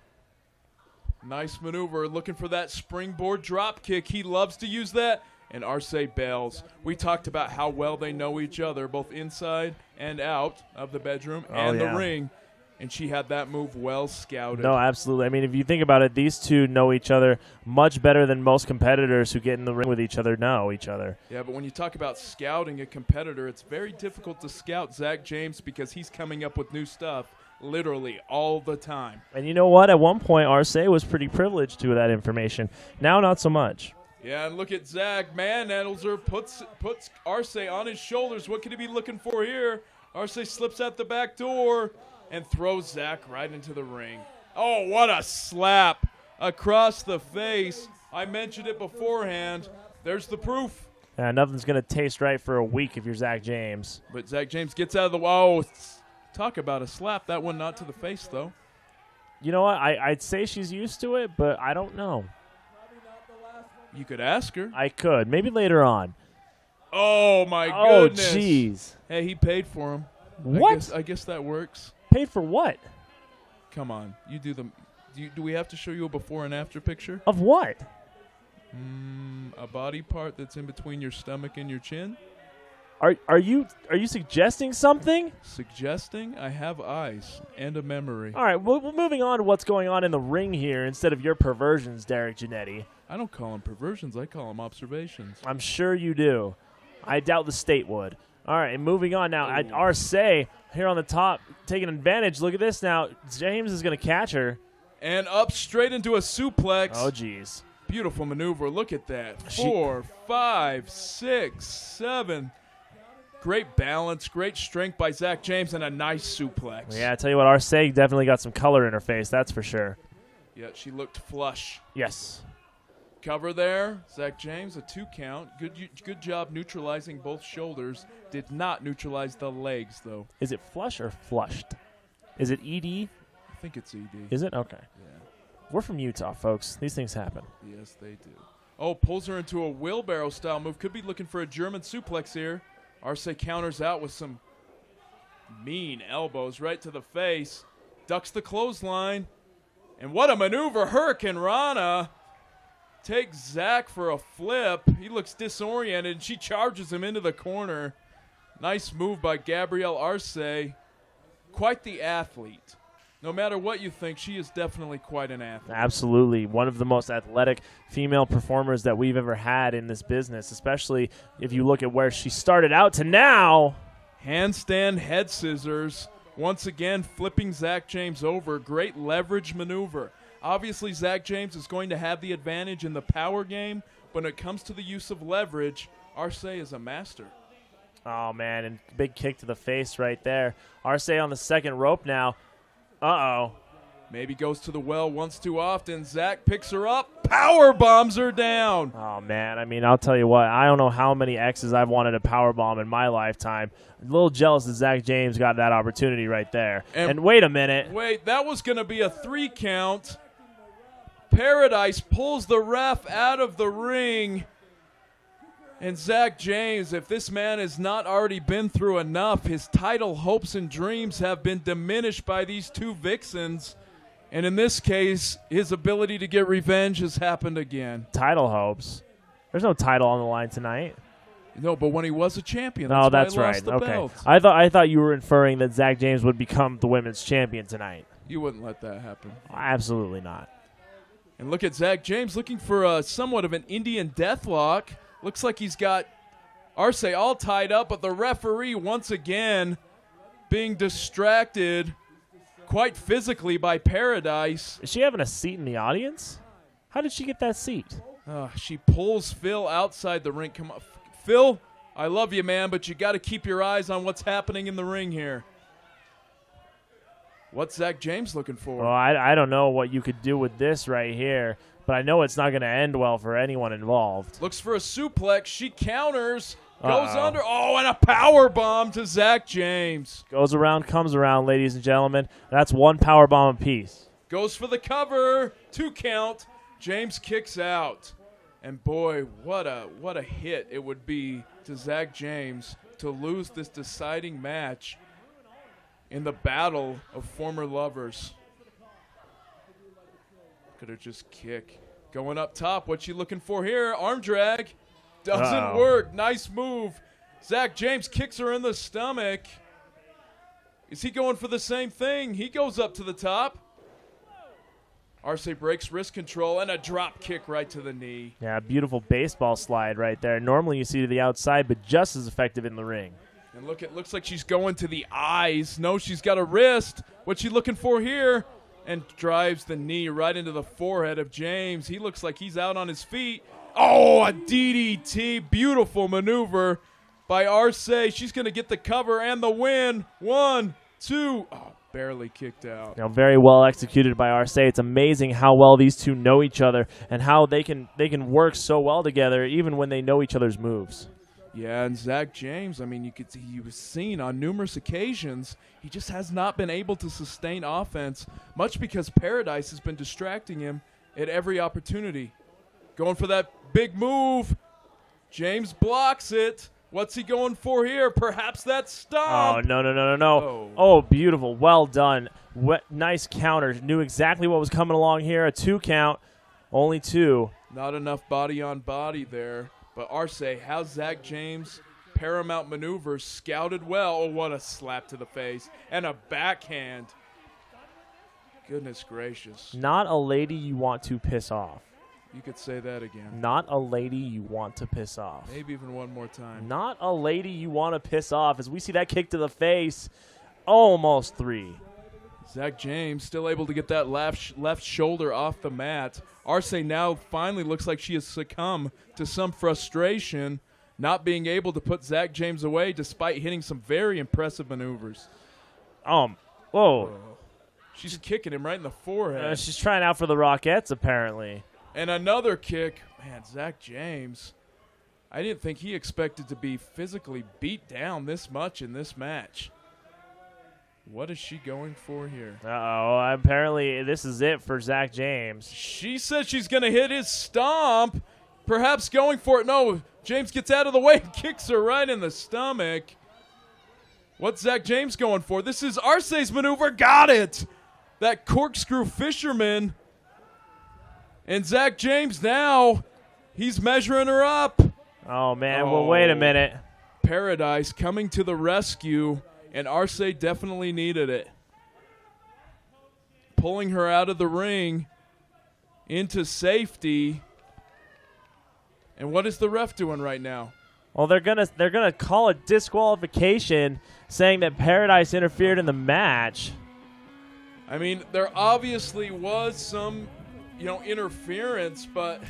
Nice maneuver, looking for that springboard drop kick. He loves to use that, and Arce bails. We talked about how well they know each other, both inside and out of the bedroom and the ring, and she had that move well scouted. No, absolutely. I mean, if you think about it, these two know each other much better than most competitors who get in the ring with each other know each other. Yeah, but when you talk about scouting a competitor, it's very difficult to scout Zach James because he's coming up with new stuff literally all the time. And you know what? At one point, Arce was pretty privileged to that information. Now, not so much. Yeah, and look at Zach. Manhandles her, puts Arce on his shoulders. What could he be looking for here? Arce slips out the back door and throws Zach right into the ring. Oh, what a slap across the face. I mentioned it beforehand. There's the proof. Nothing's going to taste right for a week if you're Zach James. But Zach James gets out of the way. Talk about a slap. That one not to the face, though. You know what? I'd say she's used to it, but I don't know. You could ask her. I could. Maybe later on. Oh, my goodness. Oh, jeez. Hey, he paid for him. What? I guess that works. Paid for what? Come on. You do the... Do we have to show you a before and after picture? Of what? A body part that's in between your stomach and your chin? Are you suggesting something? Suggesting? I have eyes and a memory. All right, well, moving on to what's going on in the ring here instead of your perversions, Derek Giannetti. I don't call them perversions. I call them observations. I'm sure you do. I doubt the state would. All right, and moving on now. Arce here on the top taking advantage. Look at this now. James is going to catch her. And up straight into a suplex. Oh, jeez. Beautiful maneuver. Look at that. 4, 5, 6, 7. Great balance, great strength by Zach James, and a nice suplex. Yeah, I tell you what, Arce definitely got some color in her face, that's for sure. Yeah, she looked flush. Yes. Cover there, Zach James, a 2 count. Good job neutralizing both shoulders. Did not neutralize the legs, though. Is it flush or flushed? Is it ED? I think it's ED. Is it? Okay. Yeah. We're from Utah, folks. These things happen. Yes, they do. Oh, pulls her into a wheelbarrow-style move. Could be looking for a German suplex here. Arce counters out with some mean elbows right to the face. Ducks the clothesline. And what a maneuver. Hurricane Rana takes Zach for a flip. He looks disoriented, and she charges him into the corner. Nice move by Gabrielle Arce. Quite the athlete. No matter what you think, she is definitely quite an athlete. Absolutely. One of the most athletic female performers that we've ever had in this business, especially if you look at where she started out to now. Handstand head scissors. Once again, flipping Zach James over. Great leverage maneuver. Obviously, Zach James is going to have the advantage in the power game, but when it comes to the use of leverage, Arce is a master. Oh, man, and big kick to the face right there. Arce on the second rope now. Uh-oh. Maybe goes to the well once too often. Zach picks her up, power bombs her down. Oh, man, I mean, I'll tell you what. I don't know how many X's I've wanted to power bomb in my lifetime. A little jealous that Zach James got that opportunity right there. And wait a minute. Wait, that was going to be a 3 count. Paradise pulls the ref out of the ring. And Zach James, if this man has not already been through enough, his title hopes and dreams have been diminished by these two vixens. And in this case, his ability to get revenge has happened again. Title hopes. There's no title on the line tonight. No, but when he was a champion, Oh, that's why that's he lost right. the Okay. belt. I thought you were inferring that Zach James would become the women's champion tonight. You wouldn't let that happen. Absolutely not. And look at Zach James looking for somewhat of an Indian deathlock. Looks like he's got Arce all tied up, but the referee once again being distracted quite physically by Paradise. Is she having a seat in the audience? How did she get that seat? She pulls Phil outside the ring. Come on, Phil, I love you, man, but you got to keep your eyes on what's happening in the ring here. What's Zach James looking for? Well, I don't know what you could do with this right here, but I know it's not going to end well for anyone involved. Looks for a suplex. She counters. Goes Uh-oh. under. Oh, and a power bomb to Zach James. Goes around, comes around, ladies and gentlemen. That's one power bomb apiece. Goes for the cover. 2 count. James kicks out. And boy, what a hit it would be to Zach James to lose this deciding match in the battle of former lovers. Could have just kick. Going up top. What's she looking for here? Arm drag. Doesn't Uh-oh. work. Nice move. Zach James kicks her in the stomach. Is he going for the same thing? He goes up to the top. Arce breaks wrist control and a drop kick right to the knee. Yeah, beautiful baseball slide right there. Normally you see to the outside, but just as effective in the ring. And look, it looks like she's going to the eyes. No, she's got a wrist. What's she looking for here? And drives the knee right into the forehead of James. He looks like he's out on his feet. Oh, a DDT. Beautiful maneuver by Arce. She's going to get the cover and the win. 1, 2. Oh, barely kicked out. You know, very well executed by Arce. It's amazing how well these two know each other and how they can work so well together even when they know each other's moves. Yeah, and Zach James, I mean, you could see he was seen on numerous occasions. He just has not been able to sustain offense, much because Paradise has been distracting him at every opportunity. Going for that big move. James blocks it. What's he going for here? Perhaps that stomp. Oh, no. Oh. Oh, beautiful. Well done. Nice counter. Knew exactly what was coming along here. A 2 count. Only 2. Not enough body on body there. But Arce, how's Zach James' paramount maneuvers scouted well? Oh, what a slap to the face. And a backhand. Goodness gracious. Not a lady you want to piss off. You could say that again. Not a lady you want to piss off. Maybe even one more time. Not a lady you want to piss off. As we see that kick to the face. Almost 3. Zach James still able to get that left shoulder off the mat. Arce now finally looks like she has succumbed to some frustration, not being able to put Zach James away despite hitting some very impressive maneuvers. Whoa. She's kicking him right in the forehead. She's trying out for the Rockettes, apparently. And another kick. Man, Zach James, I didn't think he expected to be physically beat down this much in this match. What is she going for here? Uh-oh. Apparently, this is it for Zach James. She says she's going to hit his stomp. Perhaps going for it. No, James gets out of the way and kicks her right in the stomach. What's Zach James going for? This is Arce's maneuver. Got it. That corkscrew fisherman. And Zach James now, he's measuring her up. Oh, man. Well, wait a minute. Paradise coming to the rescue, and Arce definitely needed it. Pulling her out of the ring into safety. And what is the ref doing right now? Well, they're gonna call a disqualification, saying that Paradise interfered in the match. I mean, there obviously was some, interference, but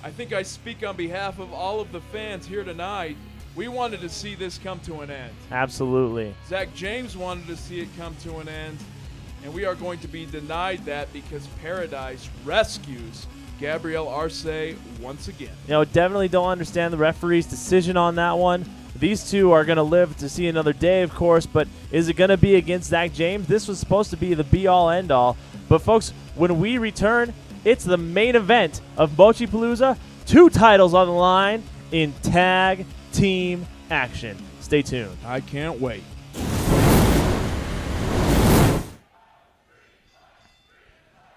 I think I speak on behalf of all of the fans here tonight. We wanted to see this come to an end. Absolutely. Zach James wanted to see it come to an end, and we are going to be denied that because Paradise rescues Gabrielle Arce once again. Definitely don't understand the referee's decision on that one. These two are going to live to see another day, of course, but is it going to be against Zach James? This was supposed to be the be-all, end-all. But, folks, when we return, it's the main event of Mochi Palooza. 2 titles on the line, in tag team action. Stay tuned. I can't wait.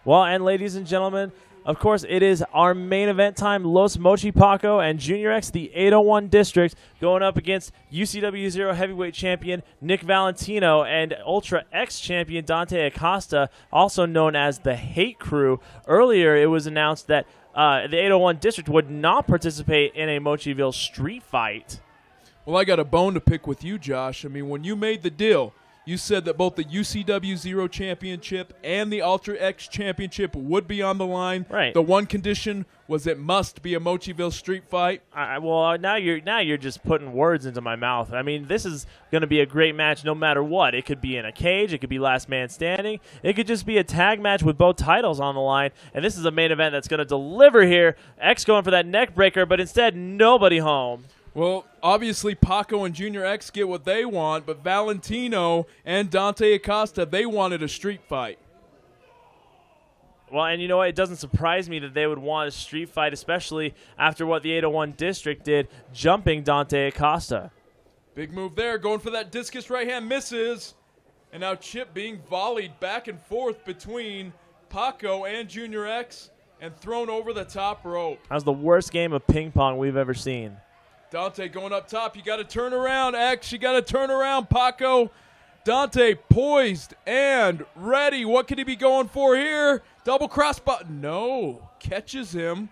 Well, and ladies and gentlemen, of course, it is our main event time. Los Mochi Paco and Junior X, the 801 District, going up against UCW Zero Heavyweight Champion Nick Valentino and Ultra X Champion Dante Acosta, also known as the Hate Crew. Earlier, it was announced that the 801 District would not participate in a Mochiville street fight. Well, I got a bone to pick with you, Josh. I mean, when you made the deal, you said that both the UCW Zero Championship and the Ultra X Championship would be on the line. Right. The one condition was it must be a Mochiville street fight. Well, now you're just putting words into my mouth. I mean, this is going to be a great match no matter what. It could be in a cage. It could be last man standing. It could just be a tag match with both titles on the line. And this is a main event that's going to deliver here. X going for that neck breaker, but instead nobody home. Well, obviously Paco and Junior X get what they want, but Valentino and Dante Acosta, they wanted a street fight. Well, and you know what? It doesn't surprise me that they would want a street fight, especially after what the 801 District did, jumping Dante Acosta. Big move there, going for that discus right hand, misses. And now Chip being volleyed back and forth between Paco and Junior X and thrown over the top rope. That was the worst game of ping pong we've ever seen. Dante going up top. You got to turn around, X. You got to turn around, Paco. Dante poised and ready. What could he be going for here? Double cross button. No. Catches him.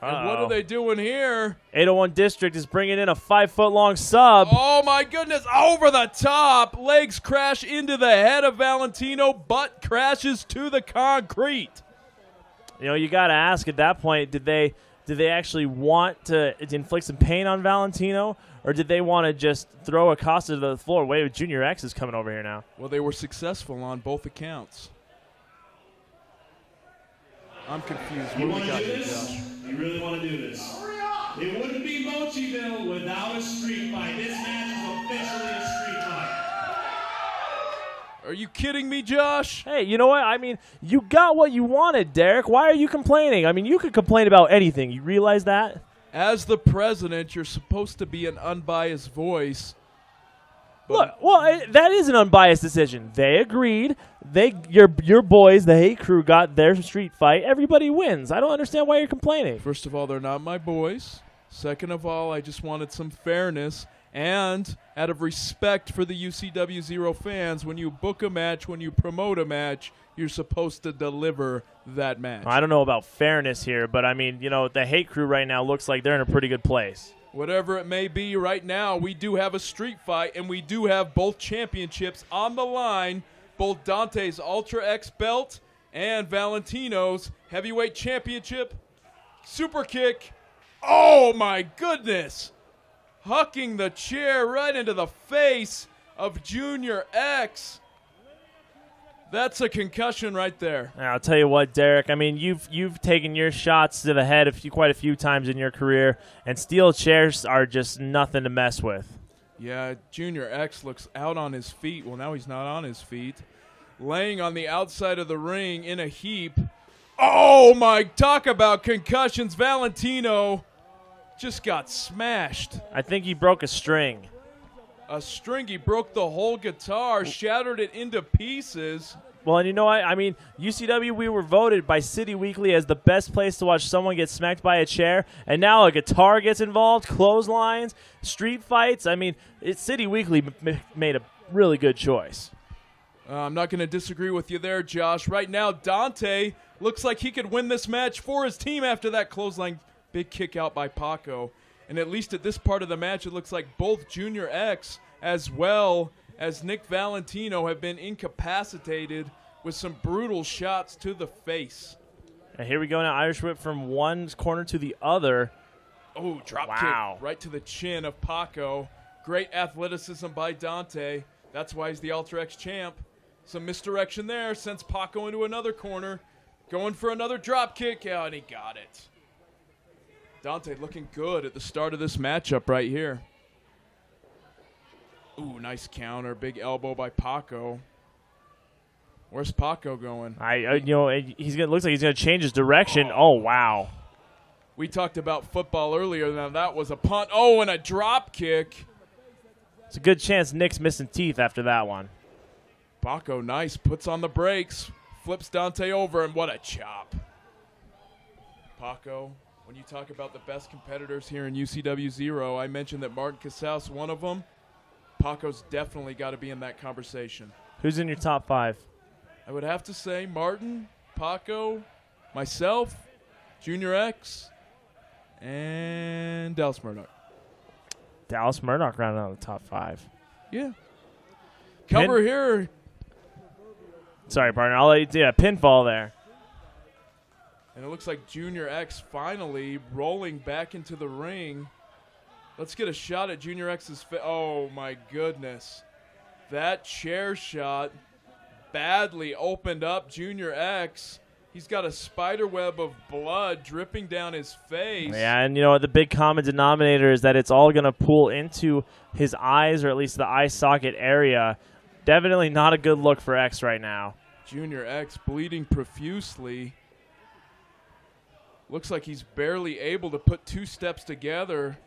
And what are they doing here? 801 District is bringing in a 5-foot-long sub. Oh, my goodness. Over the top. Legs crash into the head of Valentino. Butt crashes to the concrete. You know, you got to ask at that point, did they actually want to inflict some pain on Valentino, or did they want to just throw Acosta to the floor? Wait, Junior X is coming over here now. Well, they were successful on both accounts. I'm confused. What do we got here, Josh? You really want to do this? It wouldn't be Mochiville without a street fight. This match is officially a street fight. Are you kidding me, Josh? Hey, you know what? I mean, you got what you wanted, Derek. Why are you complaining? I mean, you could complain about anything. You realize that? As the president, you're supposed to be an unbiased voice. Look, well, that is an unbiased decision. They agreed. Your boys, the Hate Crew, got their street fight. Everybody wins. I don't understand why you're complaining. First of all, they're not my boys. Second of all, I just wanted some fairness. And out of respect for the UCW Zero fans, when you book a match, when you promote a match, you're supposed to deliver that match. I don't know about fairness here, but I mean, you know, the Hate Crew right now looks like they're in a pretty good place. Whatever it may be, right now we do have a street fight, and we do have both championships on the line, both Dante's Ultra X belt and Valentino's heavyweight championship. Super kick. Oh, my goodness. Hucking the chair right into the face of Junior X. That's a concussion right there. I'll tell you what, Derek. I mean, you've taken your shots to the head quite a few times in your career, and steel chairs are just nothing to mess with. Yeah, Junior X looks out on his feet. Well, now he's not on his feet. Laying on the outside of the ring in a heap. Oh, my, talk about concussions. Valentino just got smashed. I think he broke a string. A string. He broke the whole guitar, shattered it into pieces. Well, and you know what? I mean, UCW, we were voted by City Weekly as the best place to watch someone get smacked by a chair, and now a guitar gets involved, clotheslines, street fights. I mean, City Weekly made a really good choice. I'm not going to disagree with you there, Josh. Right now, Dante looks like he could win this match for his team after that clothesline big kick out by Paco. And at least at this part of the match, it looks like both Junior X as well as Nick Valentino have been incapacitated with some brutal shots to the face. And here we go now, Irish whip from one corner to the other. Oh, drop Wow. kick right to the chin of Paco. Great athleticism by Dante. That's why he's the Ultra X champ. Some misdirection there, sends Paco into another corner. Going for another drop kick. Oh, and he got it. Dante looking good at the start of this matchup right here. Ooh, nice counter. Big elbow by Paco. Where's Paco going? Looks like he's gonna change his direction. Oh wow! We talked about football earlier. Now that was a punt. Oh, and a drop kick. It's a good chance Nick's missing teeth after that one. Paco, nice. Puts on the brakes. Flips Dante over, and what a chop. Paco, when you talk about the best competitors here in UCW 0, I mentioned that Martin Casals, one of them. Paco's definitely got to be in that conversation. Who's in your top 5? I would have to say Martin, Paco, myself, Junior X, and Dallas Murdoch. Dallas Murdoch rounding out the top 5. Yeah. Cover here. Sorry, partner. I'll let you do a pinfall there. And it looks like Junior X finally rolling back into the ring. Let's get a shot at Junior X's face. Oh, my goodness. That chair shot badly opened up Junior X. He's got a spider web of blood dripping down his face. Yeah, and you know what? The big common denominator is that it's all going to pool into his eyes, or at least the eye socket area. Definitely not a good look for X right now. Junior X bleeding profusely. Looks like he's barely able to put 2 steps together.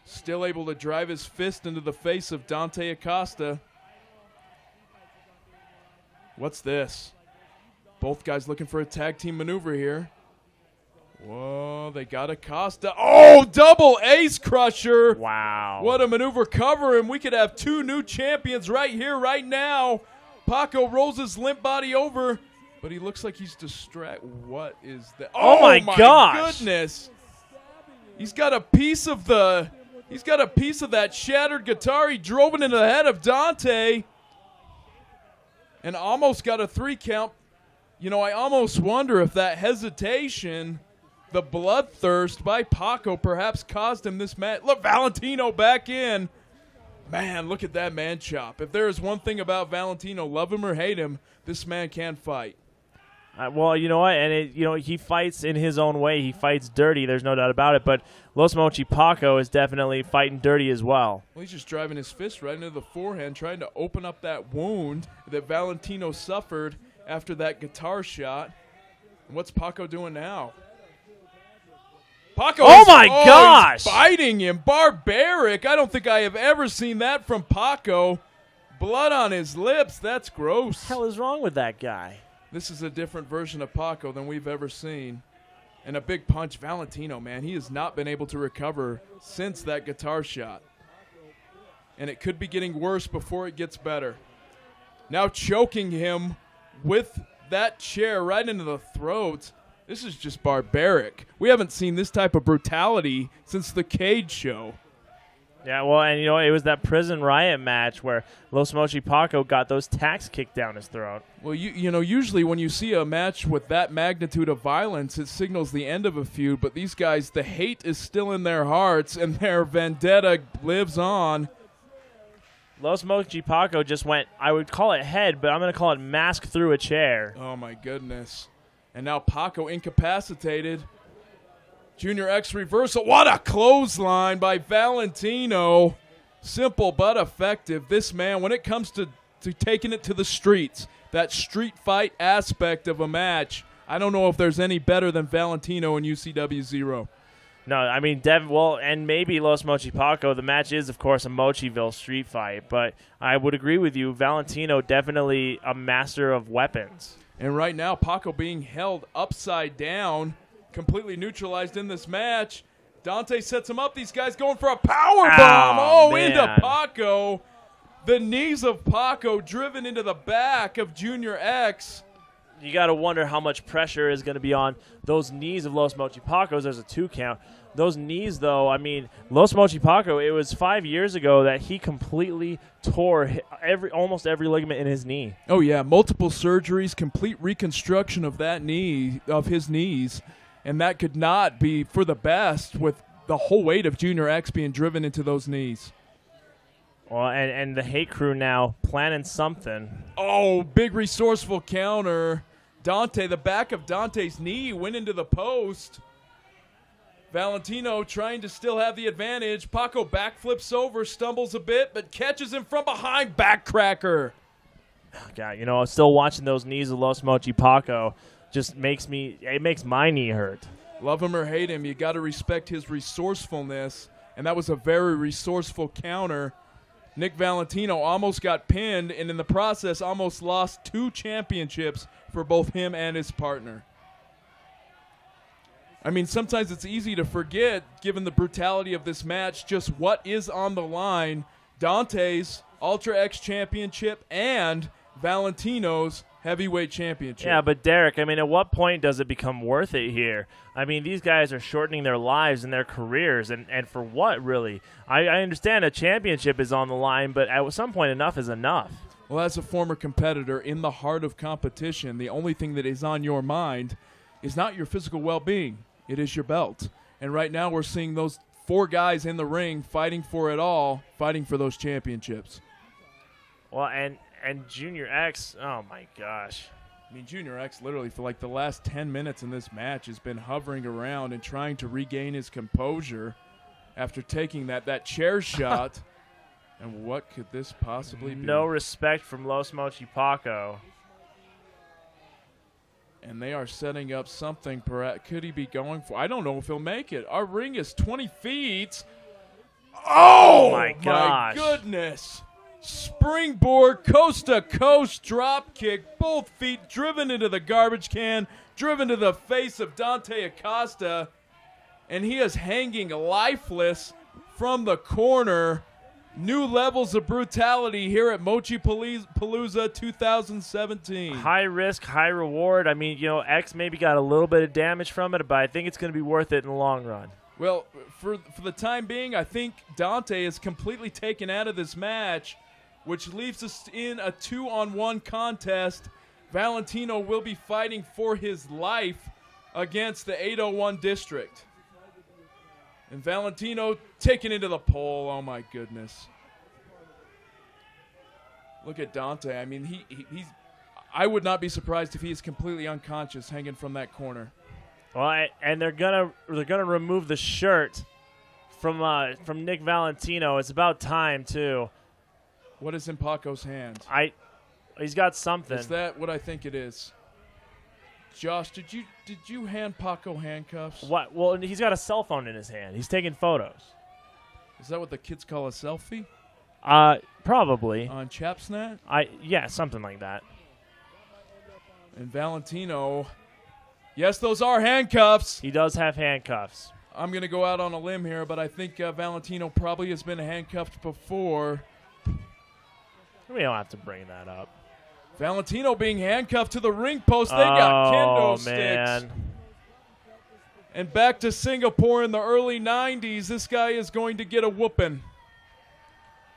Still able to drive his fist into the face of Dante Acosta. What's this? Both guys looking for a tag team maneuver here. Whoa, they got Acosta. Oh, double ace crusher. Wow. What a maneuver. Cover him. We could have 2 new champions right here, right now. Paco rolls his limp body over, but he looks like he's distracted. What is that? Oh my gosh. Goodness. He's got a piece of that shattered guitar. He drove it into the head of Dante and almost got a 3 count. You know, I almost wonder if that hesitation, the bloodthirst by Paco perhaps caused him this match. Look, Valentino back in. Man, look at that man chop. If there is one thing about Valentino, love him or hate him, this man can fight. Well, you know what? And, he fights in his own way. He fights dirty. There's no doubt about it. But Los Mochi Paco is definitely fighting dirty as well. Well, he's just driving his fist right into the forehand, trying to open up that wound that Valentino suffered after that guitar shot. And what's Paco doing now? Paco gosh! He's biting him. Barbaric. I don't think I have ever seen that from Paco. Blood on his lips. That's gross. What the hell is wrong with that guy? This is a different version of Paco than we've ever seen. And a big punch. Valentino, man, he has not been able to recover since that guitar shot. And it could be getting worse before it gets better. Now choking him with that chair right into the throat. This is just barbaric. We haven't seen this type of brutality since the Cage show. Yeah, well, and it was that prison riot match where Los Mochi Paco got those tacks kicked down his throat. Well, usually when you see a match with that magnitude of violence, it signals the end of a feud. But these guys, the hate is still in their hearts, and their vendetta lives on. Los Mochi Paco just went, I would call it head, but I'm going to call it mask through a chair. Oh, my goodness. And now Paco incapacitated. Junior X reversal. What a clothesline by Valentino. Simple but effective. This man, when it comes to taking it to the streets, that street fight aspect of a match, I don't know if there's any better than Valentino in UCW 0. No, I mean, and maybe Los Mochi Paco. The match is, of course, a Mochiville street fight, but I would agree with you. Valentino definitely a master of weapons. And right now, Paco being held upside down, completely neutralized in this match. Dante sets him up. These guys going for a power bomb. Into Paco. The knees of Paco driven into the back of Junior X. You got to wonder how much pressure is going to be on those knees of Los Mochi Pacos. There's a 2 count. Those knees, though, I mean, Los Mochi Paco, it was 5 years ago that he completely tore almost every ligament in his knee. Oh, yeah, multiple surgeries, complete reconstruction of that knee, of his knees, and that could not be for the best with the whole weight of Junior X being driven into those knees. Well, and the Hate Crew now planning something. Oh, big resourceful counter. Dante, the back of Dante's knee went into the post. Valentino trying to still have the advantage. Paco backflips over, stumbles a bit, but catches him from behind. Backcracker. God, still watching those knees of Los Mochi Paco just makes my knee hurt. Love him or hate him, you got to respect his resourcefulness, and that was a very resourceful counter. Nick Valentino almost got pinned, and in the process almost lost 2 championships for both him and his partner. I mean, sometimes it's easy to forget, given the brutality of this match, just what is on the line. Dante's Ultra X Championship and Valentino's Heavyweight Championship. Yeah, but Derek, I mean, at what point does it become worth it here? I mean, these guys are shortening their lives and their careers, and for what, really? I understand a championship is on the line, but at some point, enough is enough. Well, as a former competitor in the heart of competition, the only thing that is on your mind is not your physical well-being. It is your belt. And right now we're seeing those 4 guys in the ring fighting for it all, fighting for those championships. Well, and Junior X, oh my gosh. I mean, Junior X literally for like the last 10 minutes in this match has been hovering around and trying to regain his composure after taking that chair shot. And what could this possibly be? No respect from Los Mochi Paco. And they are setting up something. Could he be going for? I don't know if he'll make it. Our ring is 20 feet. Oh, my gosh. My goodness. Springboard, coast-to-coast drop kick. Both feet driven into the garbage can, driven to the face of Dante Acosta. And he is hanging lifeless from the corner. New levels of brutality here at Mochi Palooza 2017. High risk, high reward. I mean, X maybe got a little bit of damage from it, but I think it's going to be worth it in the long run. Well, for the time being, I think Dante is completely taken out of this match, which leaves us in a 2-on-1 contest. Valentino will be fighting for his life against the 801 District. And Valentino taken into the pole. Oh, my goodness. Look at Dante. I mean, he's. I would not be surprised if he is completely unconscious hanging from that corner. Well, and they're gonna remove the shirt from Nick Valentino. It's about time too. What is in Paco's hand? He's got something. Is that what I think it is? Josh, did you hand Paco handcuffs? What? Well, he's got a cell phone in his hand. He's taking photos. Is that what the kids call a selfie? Probably. On Chapsnat? Yeah, something like that. And Valentino, yes, those are handcuffs. He does have handcuffs. I'm going to go out on a limb here, but I think Valentino probably has been handcuffed before. We don't have to bring that up. Valentino being handcuffed to the ring post. They got kendo sticks. Man. And back to Singapore in the early 90s. This guy is going to get a whooping.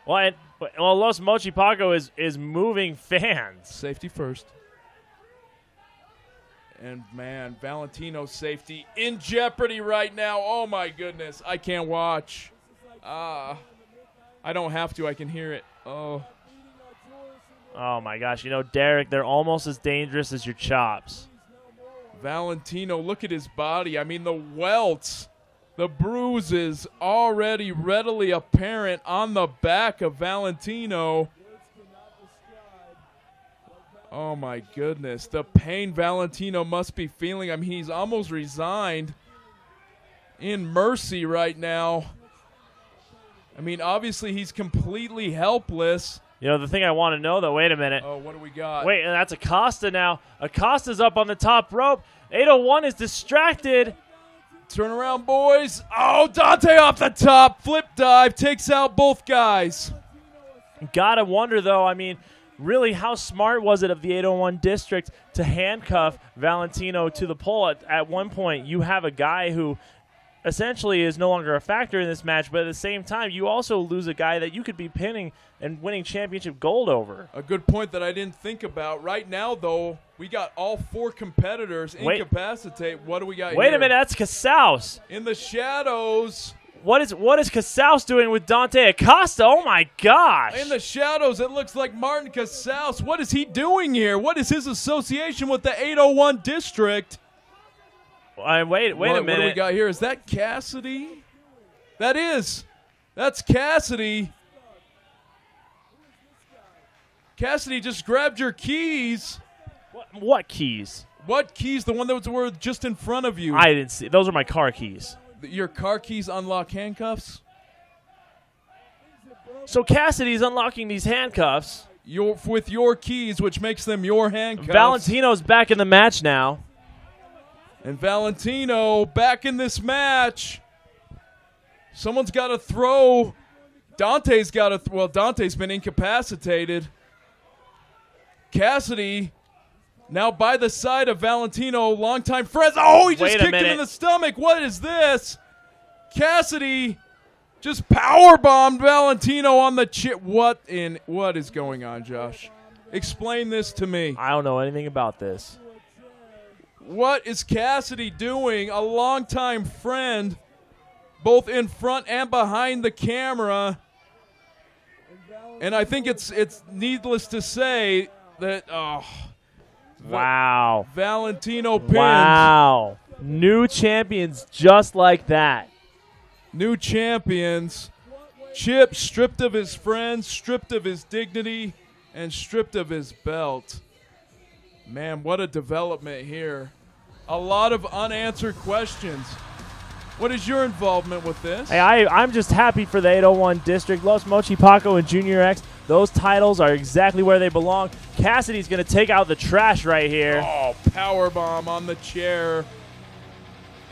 Well, Los Mochi Paco is moving fans. Safety first. And, man, Valentino's safety in jeopardy right now. Oh, my goodness. I can't watch. I don't have to. I can hear it. Oh, my gosh. Derek, they're almost as dangerous as your chops. Valentino, look at his body. I mean, the welts, the bruises already readily apparent on the back of Valentino. Oh, my goodness. The pain Valentino must be feeling. I mean, he's almost resigned in mercy right now. I mean, obviously, he's completely helpless. The thing I want to know, though, wait a minute. Oh, what do we got? Wait, and that's Acosta now. Acosta's up on the top rope. 801 is distracted. Turn around, boys. Oh, Dante off the top. Flip dive. Takes out both guys. Gotta wonder, though, I mean, really, how smart was it of the 801 District to handcuff Valentino to the pole? At one point, you have a guy who essentially is no longer a factor in this match, but at the same time, you also lose a guy that you could be pinning and winning championship gold over. A good point that I didn't think about. Right now, though, we got all 4 competitors incapacitate. What do we got here? Wait a minute, that's Casaus. In the shadows. What is Casaus doing with Dante Acosta? Oh, my gosh. In the shadows, it looks like Martin Casaus. What is he doing here? What is his association with the 801 District? Wait a minute. What do we got here? Is that Cassidy? That's Cassidy. Cassidy just grabbed your keys. What keys? What keys? The one that were just in front of you. I didn't see. Those are my car keys. Your car keys unlock handcuffs? So Cassidy's unlocking these handcuffs. With your keys, which makes them your handcuffs. Valentino's back in the match now. And Valentino back in this match. Someone's got to throw. Dante's got to. Well, Dante's been incapacitated. Cassidy now by the side of Valentino, longtime friends. Oh, he just Wait a kicked him in minute. the stomach. What is this? Cassidy just powerbombed Valentino on the chip. What is going on, Josh? Explain this to me. I don't know anything about this. What is Cassidy doing? A longtime friend, both in front and behind the camera. And I think it's needless to say that Wow. Valentino pins. Wow. New champions just like that. New champions. Chip stripped of his friends, stripped of his dignity, and stripped of his belt. Man, what a development here. A lot of unanswered questions. What is your involvement with this? Hey, I'm just happy for the 801 district. Los Mochi Paco and Junior X, those titles are exactly where they belong. Cassidy's going to take out the trash right here. Oh, powerbomb on the chair.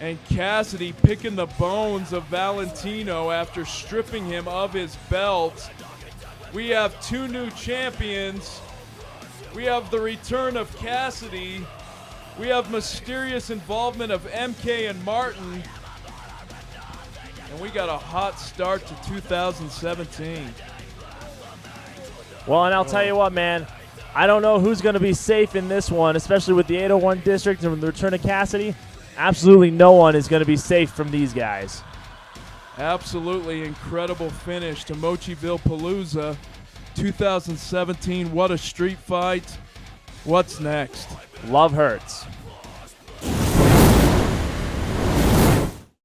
And Cassidy picking the bones of Valentino after stripping him of his belt. We have two new champions. We have the return of Cassidy. We have mysterious involvement of MK and Martin. And we got a hot start to 2017. Well, and I'll tell you what, man. I don't know who's going to be safe in this one, especially with the 801 district and the return of Cassidy. Absolutely no one is going to be safe from these guys. Absolutely incredible finish to Mochiville Palooza 2017. What a street fight. What's next? Love hurts.